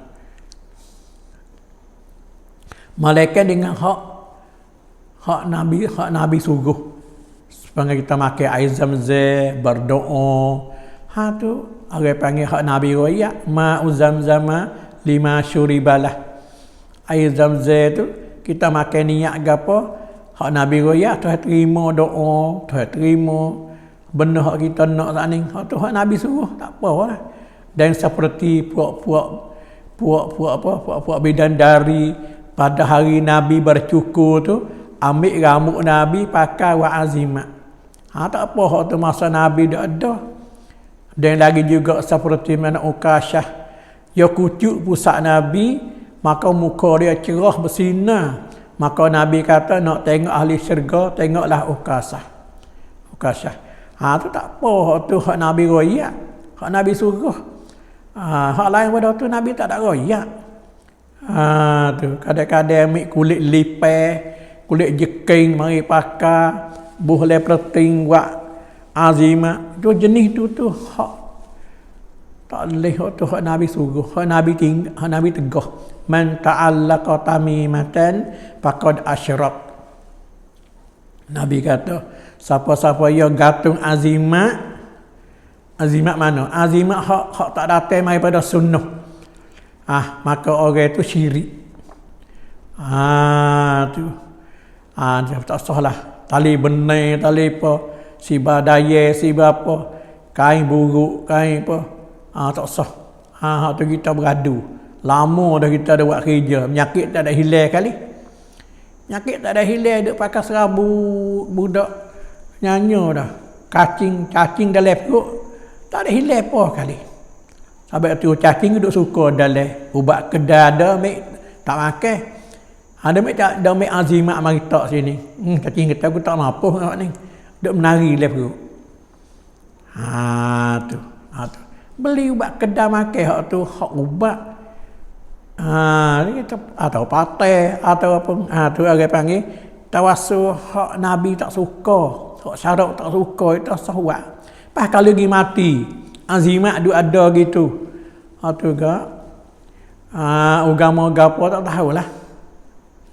Malaikat dengan hak Nabi suruh. Supaya kita makan air Zam-Zam, berdoa. Tu orang panggil hak Nabi royak, ma'u Zam-Zama lima syuribalah. Air Zam-Zam tu kita makan niat gapo, hak Nabi royak Tuhan terima doa, Tuhan terima benda hak kita nak saat ni. Hak tu hak Nabi suruh, tak apa lah. Dan seperti puak bidadari pada hari Nabi bercukur tu, ambil rambut Nabi pakai wa azimat. Tak apa hak tu masa Nabi dah ada. Dan lagi juga seperti mana Ukasyah, dia kucuk pusat Nabi, maka muka dia cerah bersinar. Maka Nabi kata nak tengok ahli syurga, tengoklah Ukasyah. Tu tak apa hak tu hak Nabi royak, hak Nabi suruh. Hak lain pada tu Nabi tak ada royak. Tu kadang-kadang ambil kulit lipai, kulit jeking mari pakai, boleh perting buat azimah. Tu jenis tu hak tak boleh, hak tu hak Nabi suruh, hak Nabi tegah. Man ta'allaqa tamimatan faqad asyrak. Nabi kata, siapa-siapa yang gantung azimat mana? Azimat hak tak datang daripada sunnah. Maka orang itu syirik. Tu. Tak salah. Tali benih, tali apa, siba daya, siba apa, kain buruk, kain apa. Tak sah. Hak tu kita beradu. Lama dah kita ada buat kerja. Penyakit tak ada hilang kali. Penyakit tak ada hilang, duk pakai serabut budak nyanyo dah. Cacing dalam perut tak ada hilang apa kali. Sebab tu cacing duk suka dalam ubat kedai ada ambil tak makan. Ada ambil azimat mari tak sini. Cacing kata aku tak mampu nak ni. Duk menari dalam perut. Tu. Beli ubat kedai makan hak tu hak ubat. Atau patai atau apa, tu orang panggil tawassul hak Nabi tak suka, hak syarat tak suka, itu sahwat. Pas kalau pergi mati azimat duk ada gitu, tu gak agama gapo tak tahulah.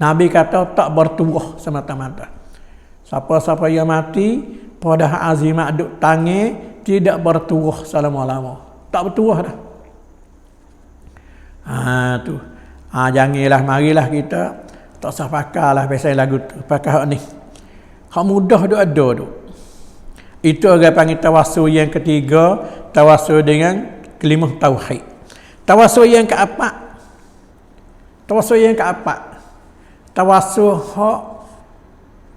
Nabi kata tak bertuah semata-mata. Siapa-siapa yang mati pada hak azimat duk tangi tidak bertuah selama-lama, tak bertuah dah. Tu. Janganlah, marilah kita tak usah pakailah pasal lagu tu. Pakai hak ni. Hak mudah duk ada tu. Itu orang panggil tawassul yang ketiga, tawassul dengan kalimah tauhid. Tawassul yang keempat. Tawassul hak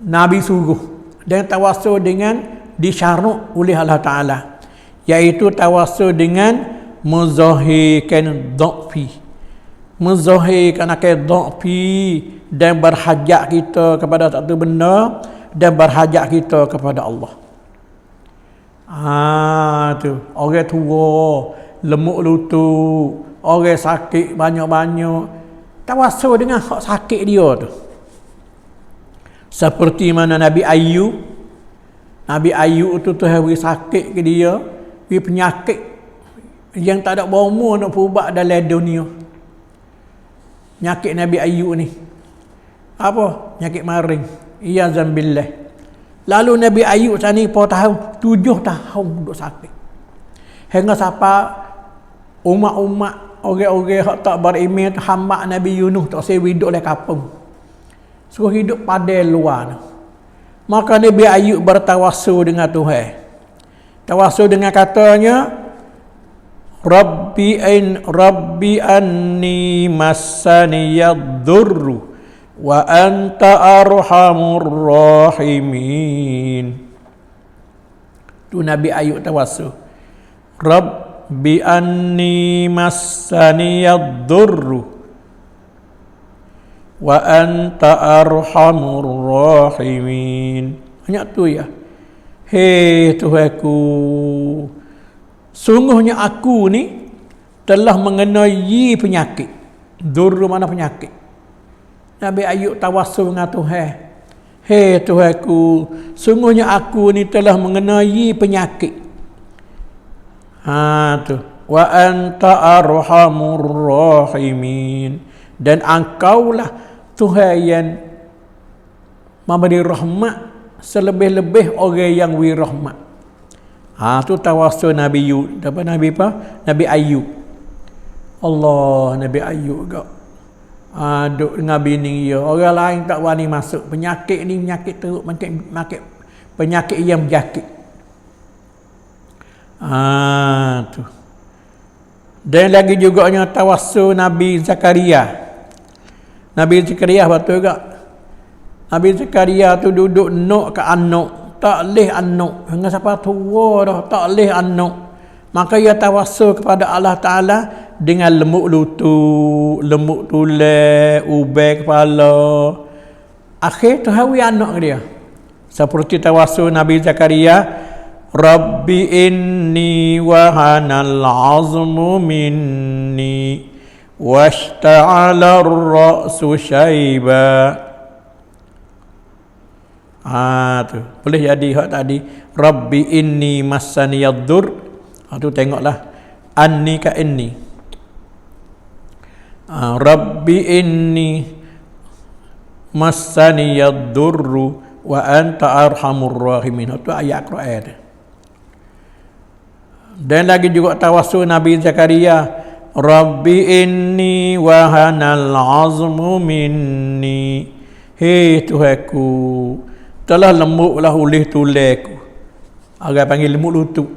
Nabi suruh dan tawassul dengan disyarak oleh Allah Taala, iaitu tawassul dengan muzahirkan dha'fi dan berhajat kita kepada satu benda dan berhajat kita kepada Allah. Tu orang tua lemuk lutut, orang sakit banyak-banyak, tawassul dengan hak sakit dia tu. Seperti mana Nabi Ayub tu Tuhan beri sakit ke dia, beri penyakit yang tak ada berumur nak berubat dalam dunia. Penyakit Nabi Ayub ni apa? Penyakit maring. Iyazan billah. Lalu Nabi Ayub tadi berapa tahun? 7 tahun duduk sakit. Hingga siapa umat-umat orang-orang yang tak beriman tu hamba Nabi Yunus tak saya hidup dalam kampung. Suruh hidup pada luar. Maka Nabi Ayub bertawassul dengan Tuhan. Tawassul dengan katanya, Rabbi anni massaniyad-durru wa anta arhamur rahimin. Tu Nabi Ayub tawassul. Rabbi anni massaniyad-durru wa anta arhamur rahimin. Hanya tu ya. Hei Tuhanku, sungguhnya aku ni telah mengenai penyakit. Durru mana penyakit? Nabi Ayub tawassul dengan Tuhan. Hei Tuhanku, sungguhnya aku ni telah mengenai penyakit. Tu. Wa anta arhamur rahimin. Dan engkaulah Tuhan yang memberi rahmat selebih-lebih orang yang wi rahmat. Tu tawassul Nabi Ayub. Nabi apa? Nabi Ayub. Allah, Nabi Ayub gak. Duk dengan bini dia. Orang lain tak wani masuk. Penyakit ni penyakit teruk, penyakit yang berjakit. Tu. Dan lagi juga tawassul Nabi Zakaria. Nabi Zakaria betul tak? Nabi Zakaria tu duduk nak ke anak, tak leh anak. Hingga sampai tua dah tak leh anak. Maka ia tawassul kepada Allah Taala dengan lemuk lutut, lemuk tulang, ubai kepala. Akhir tu hawi anak dia. Seperti tawassul Nabi Zakaria, Rabbi inni wahanal azmu minni washta'ala ar-ra'su syaiba. Tu boleh jadi hak tadi, Rabbi inni massaniyaddur. Tu tengoklah anni ka inni. Rabbi inni massaniyaddur wa anta arhamur rahimin. Itu ayat Quran. Dan lagi juga tawassul Nabi Zakaria, Rabbi inni wahanal azmu minni. Hei Tuhanku, telah lemuklah ulih tulangku. Orang panggil lemuk lutut.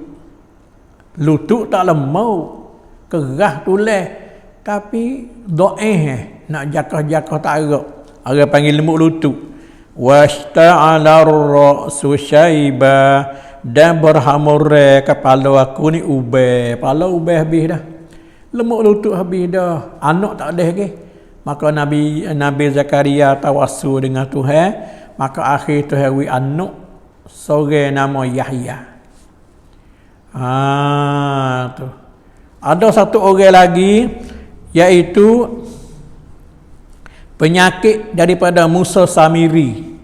Lutut tak lemau, kerah tulang, tapi do'eh nak jakah-jakah tak agak. Orang panggil lemuk lutut. Washta'ala ar-ra'su syaiba, dan berhamur kepala aku ni ubai. Kepala ubai habis dah. Lemuk lutut habis dah. Anak tak ada lagi. Maka Nabi Zakaria tawassul dengan Tuhan. Maka akhir Tuhan wi anak seorang nama Yahya. Tu. Ada satu orang lagi, iaitu penyakit daripada Musa Samiri.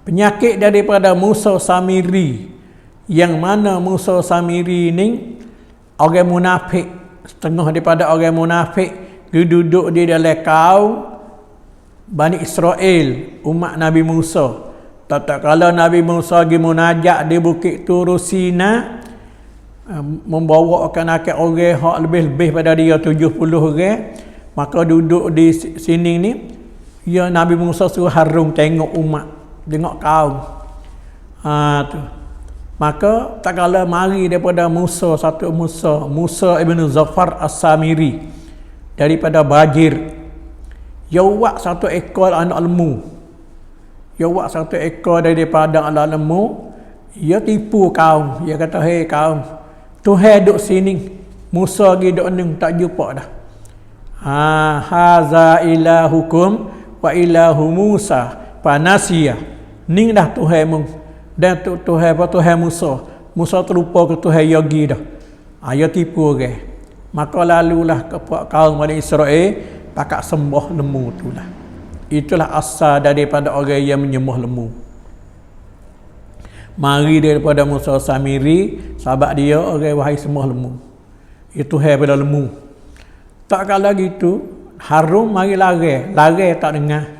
Penyakit daripada Musa Samiri, yang mana Musa Samiri ni orang munafik, setengah daripada orang munafik duduk di dalam kaum Bani Israel, umat Nabi Musa. Tatkala Nabi Musa pergi munajat di Bukit Tur Sina, membawakan akal orang hak lebih-lebih pada dia 70 orang, maka duduk di sini ni, ya Nabi Musa suruh harung tengok umat, tengok kaum. Tu. Maka tak kala mari daripada Musa ibn Zafar As-Samiri daripada Bajir, dia buat satu ekor anak lembu. Dia buat satu ekor daripada anak lembu. Dia tipu kaum. Dia kata, hei kaum, Tuhan duduk sini, Musa pergi duduk ni, tak jumpa dah. Haza ilahukum wa ilahu Musa panasiya. Ni dah Tuhan mu. Dan Tuhan Musa terlupa ke Tuhan Yogi dah. Dia tipu orang. Maka lalulah ke kaum Bani Israel pakat sembah lembu tu lah. Itulah asal daripada orang yang menyembah lembu. Mari daripada Musa Samiri, sahabat dia orang wahai sembah lembu. Itu Tuhan pada lembu. Tak kala gitu, harum mari lari tak dengar.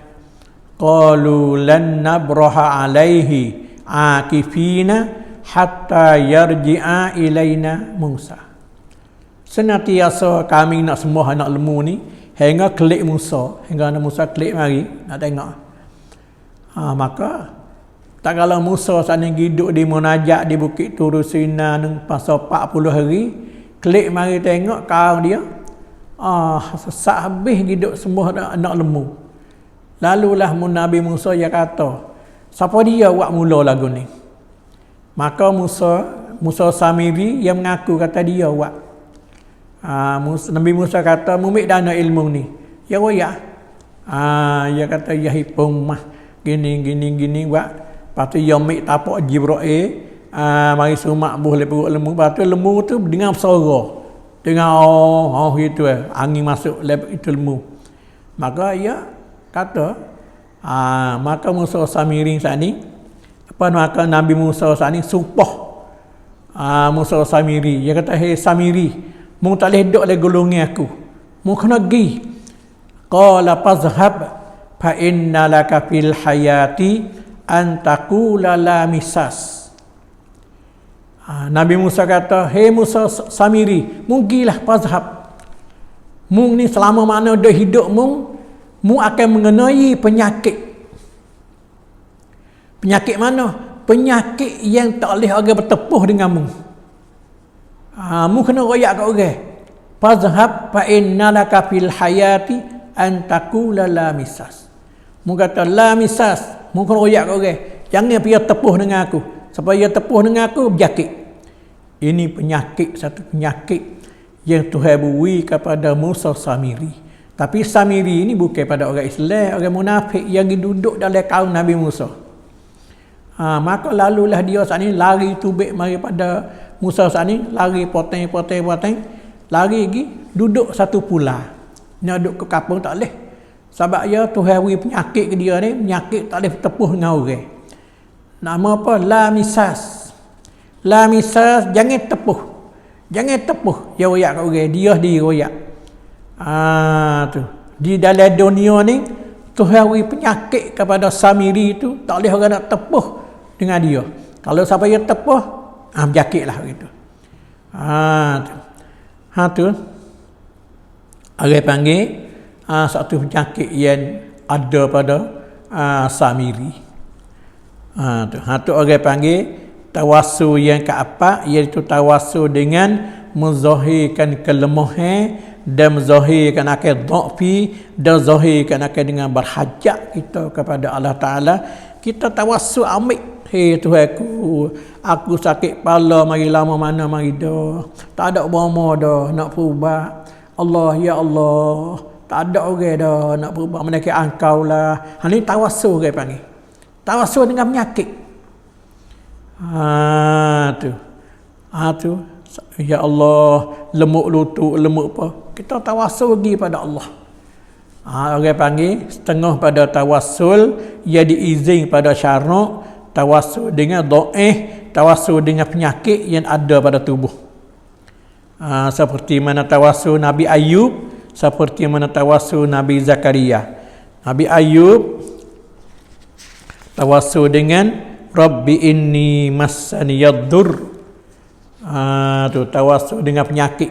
Qalu lan nabraha alaihi akifina hatta yarji'a ilaina Musa. Senantiasa kami nak sembah anak lembu ni hingga klik Musa, hingga anak Musa klik mari nak tengok. Maka tak kala Musa sana hidup di munajat di Bukit Tur Sina nang pasal 40 hari, klik mari tengok kaum dia. Sesak habis hidup sembah anak lembu. Lalulah Nabi Musa dia kata, siapa dia buat mula lagu ni? Maka Musa Samiri yang mengaku kata dia buat. Nabi Musa kata, mumik dana ilmu ni. Ya waya. Dia kata, ya hipung mah gini buat. Lepas tu dia ambil tapak Jibril, mari sumak boleh perut lembu. Lepas tu lembu tu dengan bersuara. Dengan gitu angin masuk itu lembu. Maka ia kata, maka Musa Samiri saat ni, maka Nabi Musa saat ni sumpah Musa Samiri. Dia kata, hei Samiri, mu tak boleh duduk dalam golongan aku. Mu kena pergi qala fazhab fa inna laka fil hayati an taqula la misas. Nabi Musa kata, "Hei Musa Samiri, mungkilah fazhab. Mung ni selama mana dah hidup mung akan mengenai penyakit. Penyakit mana? Penyakit yang tak boleh orang bertepuh dengan mung. Mung kena royak kat orang. Fazhab fa inna laka fil hayati an taqula la misas." Mung kata la misas, mung kena royak kat orang. Jangan pergi tepuh dengan aku. Supaya tepuh dengan aku berjakit. Ini penyakit, satu penyakit yang Tuhan beri kepada Musa Samiri. Tapi Samiri ini bukan pada orang Islam, orang munafik yang duduk dalam kaum Nabi Musa. Maka lalulah dia saat ini lari tubik mari pada Musa saat ini, lari poteng, lari lagi duduk satu pula. Nak duduk ke kampung tak boleh. Sebab ya Tuhan beri penyakit ke dia ni, penyakit tak boleh tepuh dengan orang. Nama apa? La misas. La misas, jangan tepuh. Jangan tepuh. Dia royak kat orang, dia royak. Tu. Di dalam dunia ni Tuhan beri penyakit kepada Samiri itu, tak boleh orang nak tepuh dengan dia. Kalau siapa yang tepuh, berjakitlah gitu. Tu. Orang panggil satu penyakit yang ada pada Samiri. Tu orang panggil tawassul yang keempat, iaitu tawassul dengan menzahirkan kelemahan dan menzahirkan akan dha'fi dan zahirkan akan dengan berhajat kita kepada Allah Ta'ala. Kita tawassul ambil, hei Tuhanku, aku sakit kepala mari lama mana mari dah, tak ada umpama dah nak berubah. Allah, ya Allah, tak ada orang dah nak berubah, menaiki engkau lah. Ni tawassul orang panggil. Tawassul dengan penyakit. Tu. Ya Allah, lemuk lutut, lemuk apa. Kita tawassul pergi pada Allah. Orang panggil setengah pada tawassul ia diizin pada syarak, tawassul dengan dhaif, tawassul dengan penyakit yang ada pada tubuh. Seperti mana tawassul Nabi Ayub, seperti mana tawassul Nabi Zakaria. Nabi Ayub tawassul dengan Rabbi inni massaniyaddur. Tu tawassul dengan penyakit.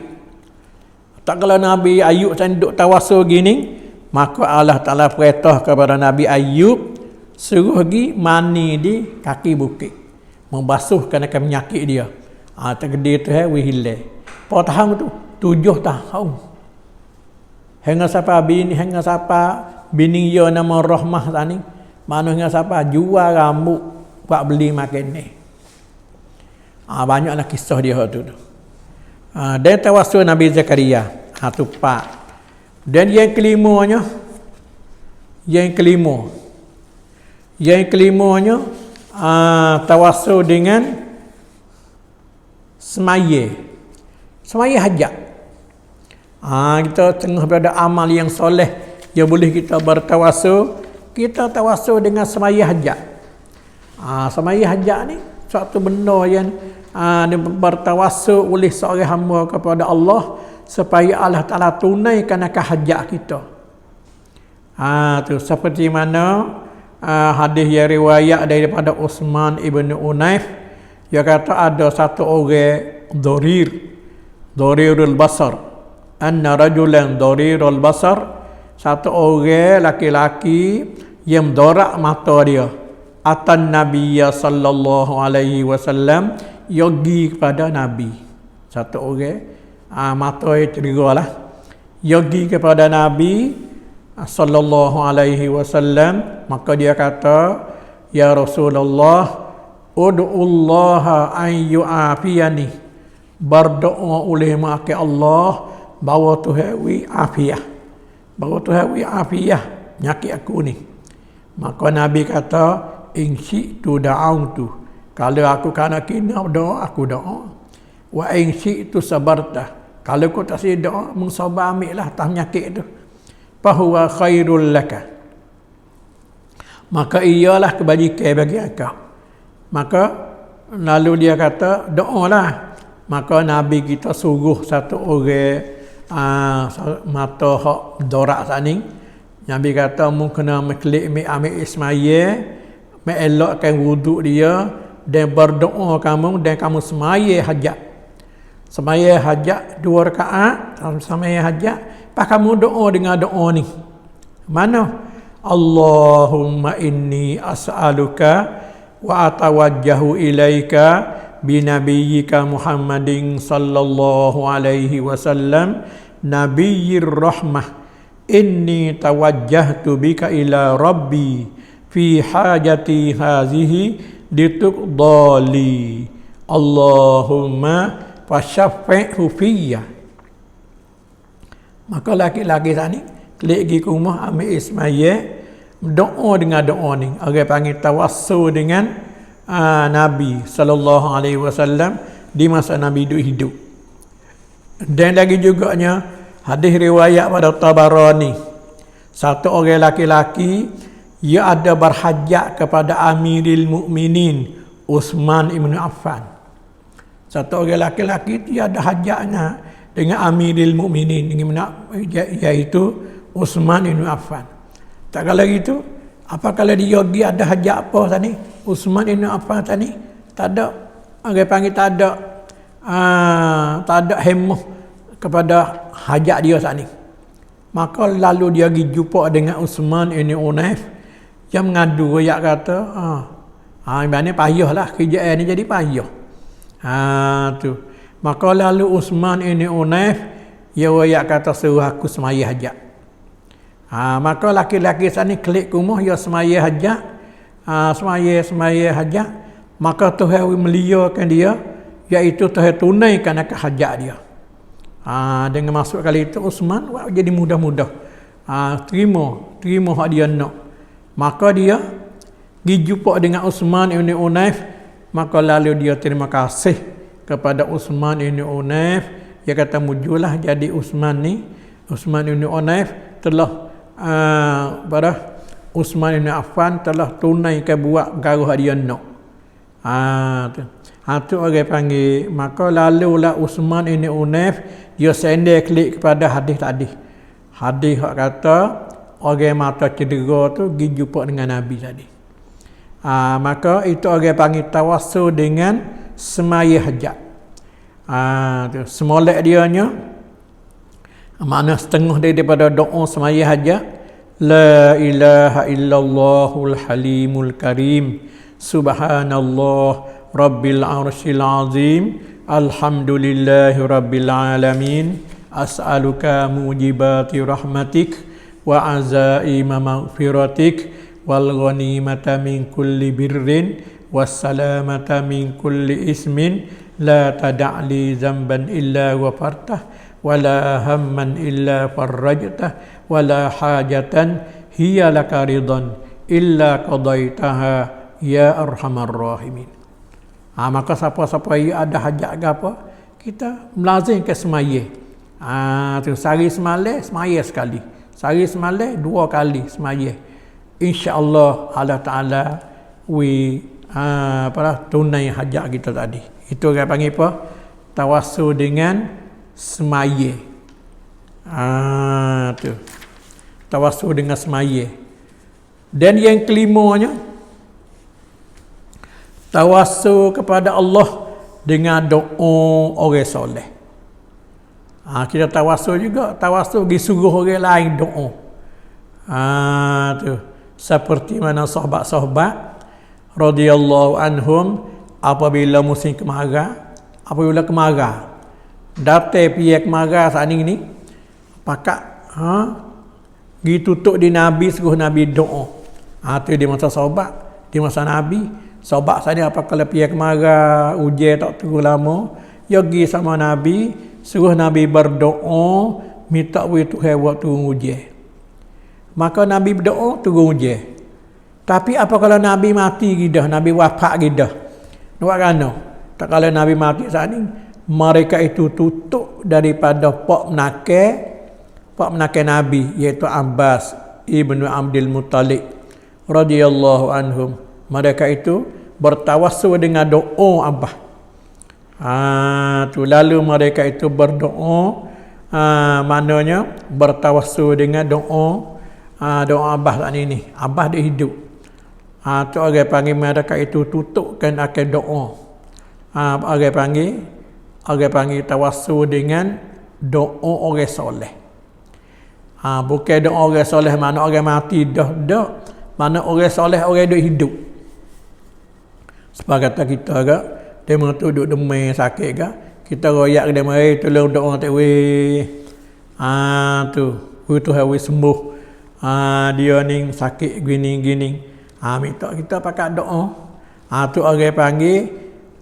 Tak kalau Nabi Ayub duduk tawassul gini, maka Allah Ta'ala perintah kepada Nabi Ayub suruh pergi mani di kaki bukit, membasuhkan akan penyakit dia. Takdir tu hilang. Berapa tahun tu? 7 tahun. Hingga siapa bini dia nama Rahmah tadi. Mana hingga siapa jual rambut buat beli makan ni. Banyaklah kisah dia tu. Dan tawassul Nabi Zakaria. Tu pak. Dan yang kelimanya tawassul dengan semaya hajat. Kita tengah berada amal yang soleh yang boleh kita bertawassul. Kita tawassul dengan semaya hajat. Semaya hajat ni suatu benda yang bertawassul oleh seorang hamba kepada Allah supaya Allah Ta'ala tunaikan akan hajat kita. Tu seperti mana hadis yang riwayat daripada Uthman ibn Unaif, dia kata ada satu orang dharirul basar, anna rajulan dharirul basar, satu orang laki-laki yang dorak mata dia. Atan Nabiya sallallahu alaihi wasallam, yogi kepada Nabi. Satu orang mata dia cerigalah, yogi kepada Nabi sallallahu alaihi wasallam. Maka dia kata, ya Rasulullah, ud'ullaha an yu'afiyani, berdoa oleh ke Allah bahawa Tuhan wi afiah, bahawa Tuhan wi afiah penyakit aku ni. Maka Nabi kata, in syi'tu da'autu, kalau aku kena doa, aku doa. Wa in syi'tu sabarta, kalau aku tak sih doa, mensabar ambil lah atas penyakit tu. Fahuwa khairul laka, maka iyalah kebajikan bagi engkau. Maka lalu dia kata, doalah. Maka Nabi kita suruh satu orang mata hak dorak saning, Nabi kata mu kena meklik ambil ismaya, elokkan wuduk dia dan berdoa kamu dan kamu semaya hajat. Semaya hajat 2 rakaat, semaya hajat, pas kamu doa dengan doa ni. Mana? Allahumma inni as'aluka wa atawajjahu ilaika binabiyyika Muhammadin sallallahu alaihi wasallam nabiyyir rahmah. Inni tawajjahtu bika ila rabbi fi hajati hazihi dituqdali Allahumma fasyaffi'hu fiyya. Maka laki-laki tadi klik pergi ke rumah ambil ismaya, doa dengan doa ni. Orang panggil tawassul dengan Nabi sallallahu alaihi wasallam di masa Nabi hidup. Dan lagi juga hadis riwayat pada Tabarani, satu orang laki-laki ia ada berhajat kepada Amirul Mukminin Uthman ibn Affan. Satu orang laki-laki dia ada hajatnya dengan Amirul Mukminin iaitu Uthman ibn Affan. Tak kala gitu, apa kalau dia ada hajat apa tadi? Uthman ibn Affan tadi tak ada, orang panggil tak ada hemah kepada hajat dia saat ni. Maka lalu dia pergi jumpa dengan Uthman ibn Unaif yang mengadu, dia kata ini payahlah kerjaan ni jadi payah. Tu. Maka lalu Uthman ibn Unaif dia kata suruh aku semaya hajat. Maka laki-laki saat ni klik rumah dia semaya hajat. Semaya hajat. Maka Tuhan meliakan dia, iaitu Tuhan tunaikan akan hajat dia. Dengan masuk kali itu Uthman jadi mudah-mudah terima hak dia nak. Maka dia pergi jumpa dengan Uthman ibn Unaif. Maka lalu dia terima kasih kepada Uthman ibn Unaif. Dia kata mujulah jadi Uthman ibn Unaif telah Uthman ibn Affan telah tunaikan buat perkara dia nak. Tu orang panggil. Maka lalulah Uthman ibn Unaif dia sendiri klik kepada hadis tadi. Hadis hak kata orang mata cedera tu pergi jumpa dengan Nabi tadi. Maka itu orang panggil tawassul dengan semaya hajat. Semolek dia nya makna setengah daripada doa semaya hajat. La ilaha illallahul halimul karim. Subhanallah rabbil arsyil azim. Alhamdulillahi rabbil alamin. As'aluka mujibati rahmatik wa azaima maghfiratik wal ghanimata min kulli birrin wassalamata min kulli ismin la tada'li zamban illa ghafartah wala hamman illa farrajtah wala hajatan hiya laka ridan illa qadaitaha ya arhamar rahimin. Maka siapa-siapa yang ada hajat ke apa, kita melazim ke semaya. Sehari semalam semaya sekali, sehari semalam 2 kali semaya. InsyaAllah Allah Ta'ala tunai hajat kita tadi. Itu orang panggil apa? Tawassul dengan semaya. Tawassul dengan semaya. Dan yang kelimanya, tawassul kepada Allah dengan doa orang soleh. Kita tawassul juga, tawassul disuruh orang lain doa. Seperti mana sahabat-sahabat radhiyallahu anhum apabila musim kemarau, datang pihak kemarau saat ini pakak ditutup di Nabi, suruh Nabi doa. Tu di masa sahabat, di masa Nabi. Sahabat saya apa kalau pihak kemarau ujian tak tunggu lama, dia pergi sama Nabi, suruh Nabi berdoa minta Tuhan buat turun ujian. Maka Nabi berdoa turun ujian. Tapi apa kalau Nabi mati gidah, Nabi wafat gidah? Buat kan? Tak kalau Nabi mati saat ini, mereka itu tutup daripada pak menakir Nabi, iaitu Abbas ibnu Abdul Muttalib radhiyallahu anhum. Mereka itu bertawassul dengan doa Abbas. Lalu mereka itu berdoa, maknanya bertawassul dengan doa doa Abah tak ni. Abah dia hidup. Tu orang panggil mereka itu tutupkan akan doa. Orang panggil tawassul dengan doa orang soleh. Bukan doa orang soleh mana orang mati dah. Mana orang soleh orang duk hidup. Sebab kata kita ke, dia tu duduk demam sakit ke, kita royak dia mari tolong doa tak weh. Tu Tuhan sembuh. Dia ni sakit gini. Minta kita pakai doa. Tu orang panggil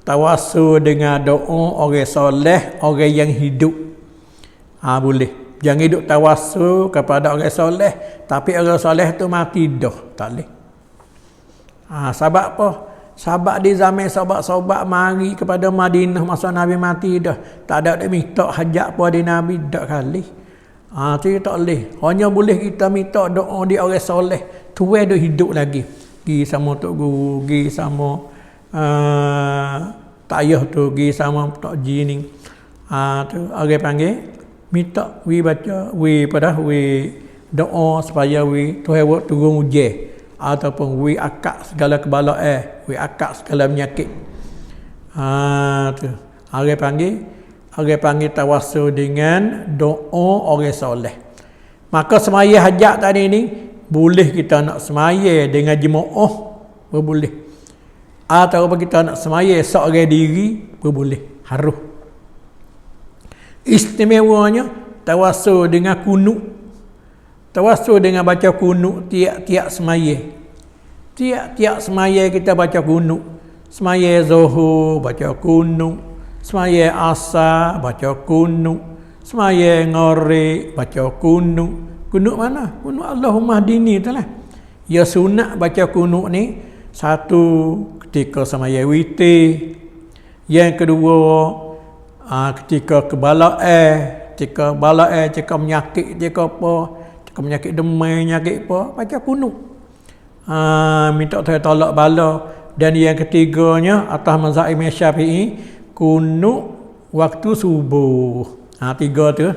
tawassul dengan doa orang soleh, orang yang hidup. Boleh. Jangan hidup tawassul kepada orang soleh, tapi orang soleh tu mati dah. Tak boleh. Sebab apa? Sebab di zaman sahabat-sahabat mari kepada Madinah masa Nabi mati dah. Tak ada dia minta hajat pada Nabi dak kali. Tu tak boleh. Hanya boleh kita minta doa di orang soleh. Tuan dia hidup lagi. Gi sama tok guru, gi sama tayah tu, gi sama tok jining. Tu orang panggil minta baca doa supaya Tuhan buat turun hujan ataupun akak segala kebalaan, akak segala penyakit. Tu orang panggil tawassul dengan doa orang soleh. Maka semaya hajat tadi ni boleh kita nak semaya dengan jemaah boleh. Atau kita nak semaya seorang diri boleh. Harus. Istimewanya tawassul dengan kunut. Tawassul dengan baca kunut tiap-tiap semaya. Tiap-tiap semaya kita baca kunut. Semaya zuhur baca kunut. Semaya asar baca kunut. Semaya ngorek baca kunut. Kunut mana? Kunut Allahumma hdini tu lah. Ya sunat baca kunut ni satu ketika semaya witir. Yang kedua ketika kebalaan, ketika menyakit, ketika menyakit demam, penyakit apa, baca kunut. Minta Tuhan tolak bala. Dan yang ketiganya atas mazhab Imam Syafi'i, kunut waktu subuh. Tiga tu.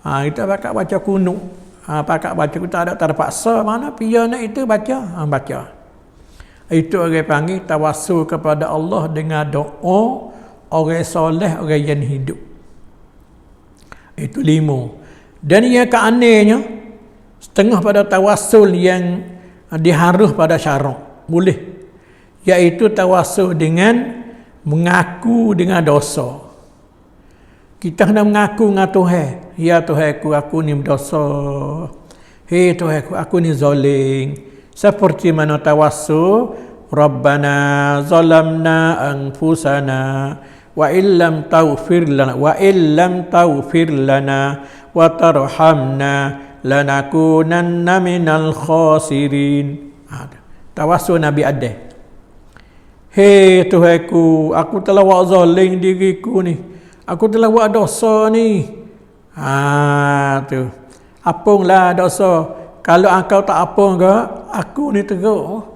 Kita pakai baca kunut. Pakai baca kita tak terpaksa mana pia nak itu baca. Baca. Itu orang panggil tawassul kepada Allah dengan doa orang soleh, orang yang hidup. Itu 5. Dan yang keanehnya, setengah pada tawassul yang diharuh pada syarak. Boleh. Iaitu tawassul dengan mengaku dengan dosa. Kita kena mengaku dengan Tuhan. Ya Tuhan aku ni berdosa. Hei Tuhan aku ni zalim. Seperti mana tawassul, Rabbana zalamna anfusana wa illam taghfir lana wa tarhamna lanakunanna minal khasirin. Tawassul Nabi Adam. Hei Tuhanku, aku telah buat zalim diriku ni. Aku telah buat dosa ni. Tu. Apunglah dosa. Kalau engkau tak apung ke, aku ni teruk.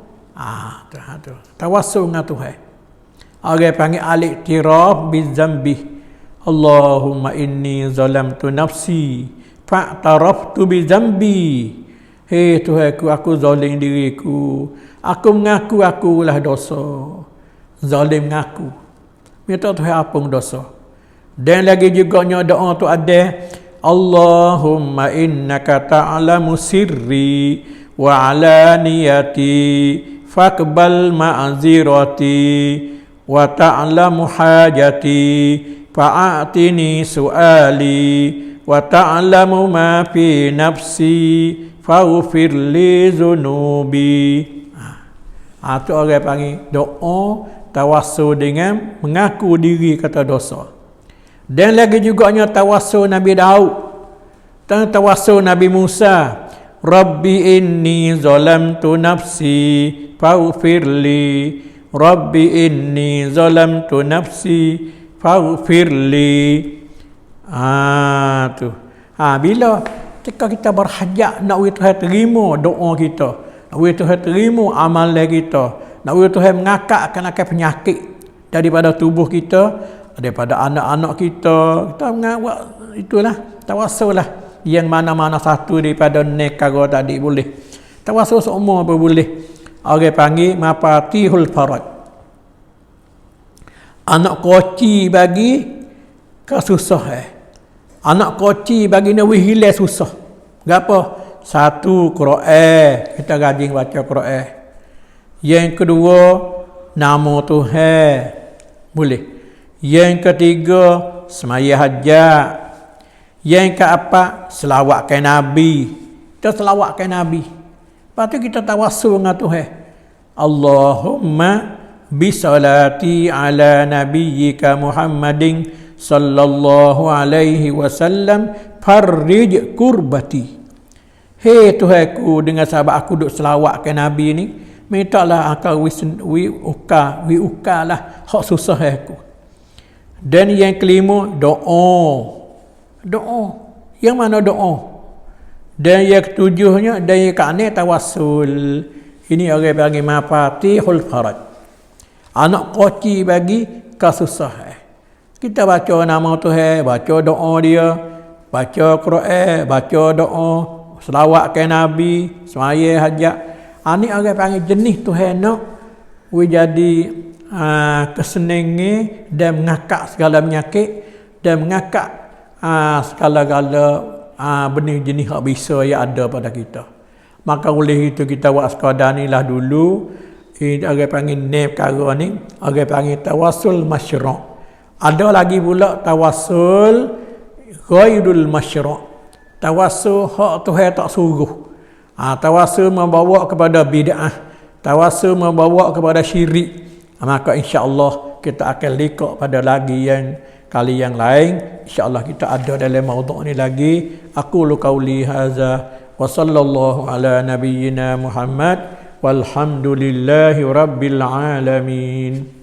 Tu. Tawassul dengan Tuhan. Orang panggil al-iktiraf bizambi. Allahumma inni zalamtu nafsi fa'taraftu bizambi. Hei Tuhanku, aku zalim diriku. Aku mengaku akulah dosa. Zalim mengaku. Minta Tuhan apung dosa. Dan lagi juga doa tu ada, Allahumma innaka ta'lamu sirri wa alaniyati faqbal ma'zirati wa ta'lamu hajati fa'atini su'ali wa ta'lamu ma fi nafsi faghfir li zunubi. Tu orang panggil doa tawassul dengan mengaku diri kata dosa. Dan lagi juga tawassul Nabi Daud dan tawassul Nabi Musa. Rabbi inni zalamtu nafsi faghfirli. Rabbi inni zalamtu nafsi faghfirli. Tu. Bila ketika kita berhajat nak Tuhan terima doa kita, nak Tuhan terima amalan kita, nak Tuhan mengangkatkan akan penyakit daripada tubuh kita, daripada anak-anak kita, kita buat itulah tawassul lah yang mana-mana satu daripada nekara tadi boleh. Tawassul semua pun boleh. Orang panggil mafatihul faraj. Anak koci bagi kesusah Anak koci bagi nak hilang susah. Gapo? Satu Quran, kita rajin baca Quran. Yang kedua nama Tuhan. Boleh. Yang ketiga semaya hajat. Yang keempat selawat ke Nabi. Kita selawat ke Nabi. Lepas tu kita tawassul dengan Tuhan. Allahumma bisalati ala nabiyyika Muhammadin sallallahu alaihi wasallam farrij kurbati. Hei Tuhanku, dengan sahabat aku duk selawat ke Nabi ni, mintalah engkau wi ukalah hak susah aku. Dan yang kelima doa. Yang mana doa? Dan yang ketujuhnya dan yang ke-6 tawassul. Ini orang panggil mafatihul faraj. Anak koci bagi kesusahan. Kita baca nama Tuhan, baca doa dia, baca Quran, baca doa, selawat ke Nabi, semaya hajat. Ini orang panggil jenis Tuhan nak jadi kesenangan dan mengakak segala penyakit dan mengakak segala-gala benih jenis hak bisa yang ada pada kita. Maka oleh itu kita buat sekadar ni lah dulu. Ini orang panggil ni perkara ni, orang panggil tawassul masyru'. Ada lagi pula tawassul ghairul masyru'. Tawassul hak Tuhan tak suruh. Tawassul membawa kepada bid'ah. Tawassul membawa kepada syirik. Maka insya-Allah kita akan lihat pada lagi yang kali yang lain. InsyaAllah kita ada dalam maudhu' ni lagi. Aku qauli hadza wa sallallahu ala nabiyyina Muhammad walhamdulillahi rabbil alamin.